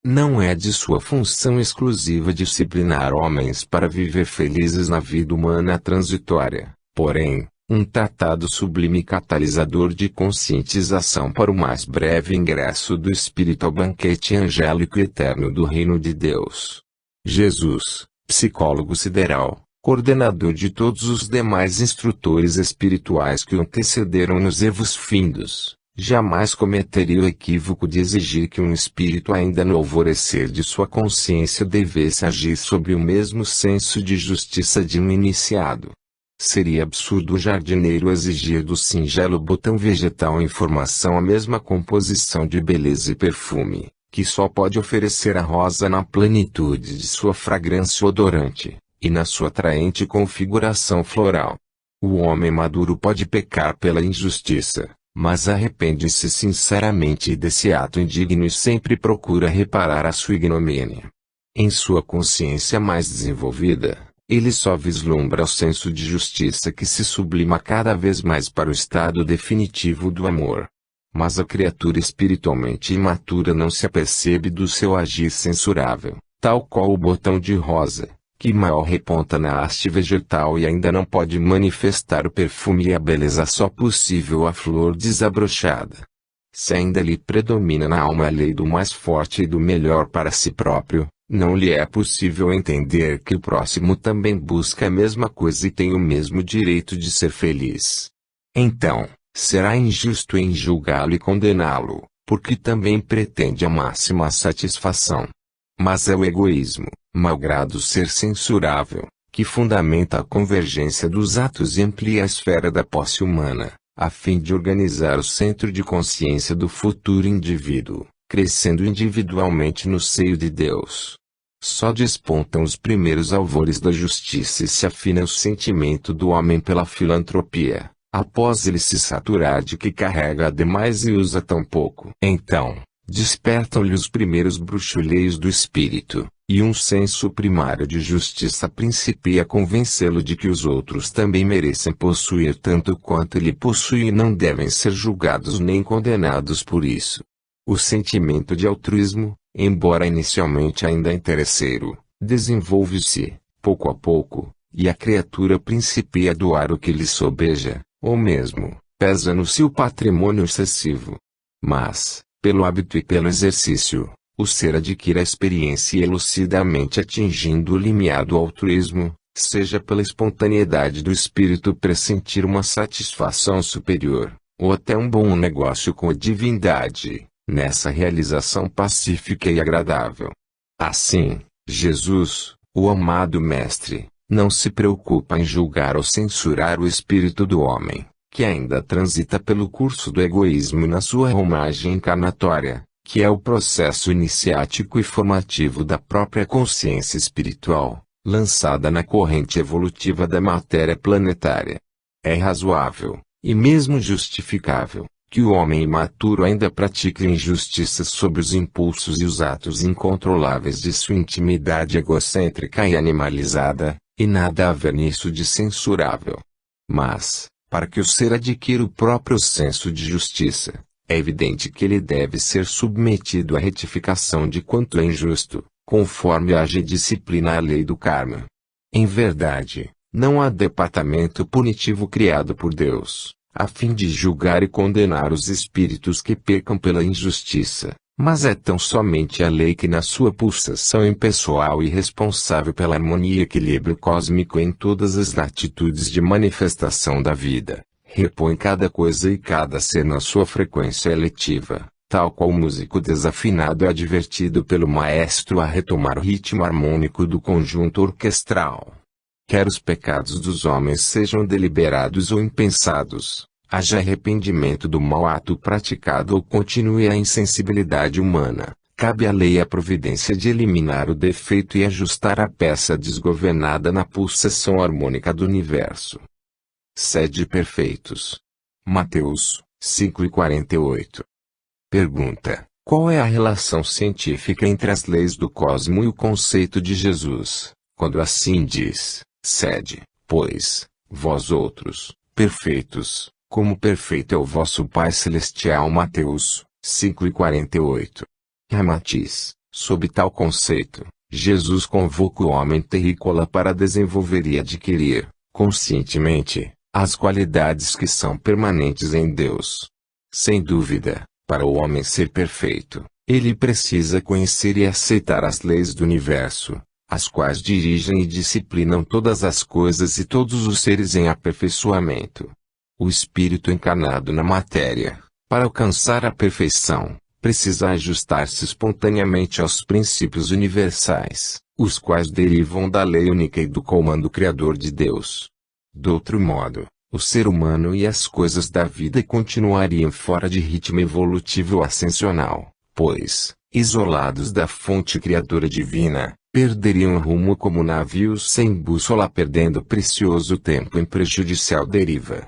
Speaker 1: Não é de sua função exclusiva disciplinar homens para viver felizes na vida humana transitória, porém, um tratado sublime catalisador de conscientização para o mais breve ingresso do espírito ao banquete angélico e eterno do reino de Deus. Jesus, psicólogo sideral, coordenador de todos os demais instrutores espirituais que o antecederam nos evos findos, jamais cometeria o equívoco de exigir que um espírito ainda no alvorecer de sua consciência devesse agir sob o mesmo senso de justiça de um iniciado. Seria absurdo o jardineiro exigir do singelo botão vegetal em formação a mesma composição de beleza e perfume, que só pode oferecer a rosa na plenitude de sua fragrância odorante, e na sua atraente configuração floral. O homem maduro pode pecar pela injustiça, mas arrepende-se sinceramente desse ato indigno e sempre procura reparar a sua ignomínia. Em sua consciência mais desenvolvida, ele só vislumbra o senso de justiça que se sublima cada vez mais para o estado definitivo do amor. Mas a criatura espiritualmente imatura não se apercebe do seu agir censurável, tal qual o botão de rosa, que mal reponta na haste vegetal e ainda não pode manifestar o perfume e a beleza só possível à flor desabrochada. Se ainda lhe predomina na alma a lei do mais forte e do melhor para si próprio, não lhe é possível entender que o próximo também busca a mesma coisa e tem o mesmo direito de ser feliz. Então, será injusto em julgá-lo e condená-lo, porque também pretende a máxima satisfação. Mas é o egoísmo, malgrado ser censurável, que fundamenta a convergência dos atos e amplia a esfera da posse humana, a fim de organizar o centro de consciência do futuro indivíduo, crescendo individualmente no seio de Deus. Só despontam os primeiros alvores da justiça e se afina o sentimento do homem pela filantropia, após ele se saturar de que carrega demais e usa tão pouco. Então, despertam-lhe os primeiros bruxuleios do espírito, e um senso primário de justiça principia a convencê-lo de que os outros também merecem possuir tanto quanto ele possui e não devem ser julgados nem condenados por isso. O sentimento de altruísmo, embora inicialmente ainda interesseiro, desenvolve-se, pouco a pouco, e a criatura principia a doar o que lhe sobeja, ou mesmo, pesa no seu patrimônio excessivo. Mas, pelo hábito e pelo exercício, o ser adquire a experiência e elucidamente atingindo o limiar do altruísmo, seja pela espontaneidade do espírito pressentir uma satisfação superior, ou até um bom negócio com a divindade, nessa realização pacífica e agradável. Assim, Jesus, o amado Mestre, não se preocupa em julgar ou censurar o espírito do homem, que ainda transita pelo curso do egoísmo na sua romagem encarnatória, que é o processo iniciático e formativo da própria consciência espiritual, lançada na corrente evolutiva da matéria planetária. É razoável, e mesmo justificável, que o homem imaturo ainda pratique injustiças sobre os impulsos e os atos incontroláveis de sua intimidade egocêntrica e animalizada, e nada haver nisso de censurável. Mas, para que o ser adquira o próprio senso de justiça, é evidente que ele deve ser submetido à retificação de quanto é injusto, conforme age e disciplina a lei do karma. Em verdade, não há departamento punitivo criado por Deus, a fim de julgar e condenar os espíritos que pecam pela injustiça, mas é tão somente a lei que na sua pulsação impessoal e responsável pela harmonia e equilíbrio cósmico em todas as atitudes de manifestação da vida, repõe cada coisa e cada ser na sua frequência eletiva, tal qual o músico desafinado é advertido pelo maestro a retomar o ritmo harmônico do conjunto orquestral. Quer os pecados dos homens sejam deliberados ou impensados, haja arrependimento do mau ato praticado ou continue a insensibilidade humana, cabe à lei a providência de eliminar o defeito e ajustar a peça desgovernada na pulsação harmônica do universo. Sede perfeitos. Mateus 5:48. Pergunta: qual é a relação científica entre as leis do cosmo e o conceito de Jesus, quando assim diz: sede, pois, vós outros, perfeitos, como perfeito é o vosso Pai Celestial? Mateus 5:48. Ramatiz: sob tal conceito, Jesus convoca o homem terrícola para desenvolver e adquirir, conscientemente, as qualidades que são permanentes em Deus. Sem dúvida, para o homem ser perfeito, ele precisa conhecer e aceitar as leis do universo, as quais dirigem e disciplinam todas as coisas e todos os seres em aperfeiçoamento. O espírito encarnado na matéria, para alcançar a perfeição, precisa ajustar-se espontaneamente aos princípios universais, os quais derivam da lei única e do comando criador de Deus. De outro modo, o ser humano e as coisas da vida continuariam fora de ritmo evolutivo ascensional, pois, isolados da fonte criadora divina, perderiam o rumo como navios sem bússola, perdendo precioso tempo em prejudicial deriva.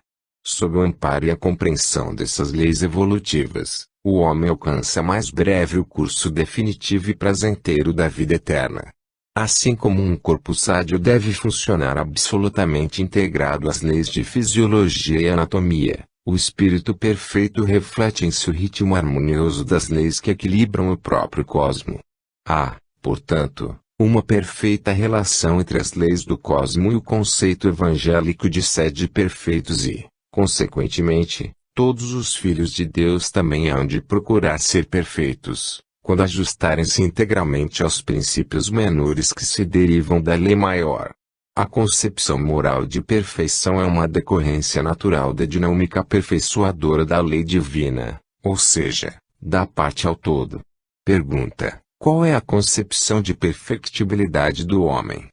Speaker 1: Sob o amparo e a compreensão dessas leis evolutivas, o homem alcança mais breve o curso definitivo e prazenteiro da vida eterna. Assim como um corpo sádio deve funcionar absolutamente integrado às leis de fisiologia e anatomia, o espírito perfeito reflete em si o ritmo harmonioso das leis que equilibram o próprio cosmo. Há, portanto, uma perfeita relação entre as leis do cosmo e o conceito evangélico de sede perfeitos e, consequentemente, todos os filhos de Deus também hão de procurar ser perfeitos, quando ajustarem-se integralmente aos princípios menores que se derivam da lei maior. A concepção moral de perfeição é uma decorrência natural da dinâmica aperfeiçoadora da lei divina, ou seja, da parte ao todo. Pergunta: qual é a concepção de perfectibilidade do homem?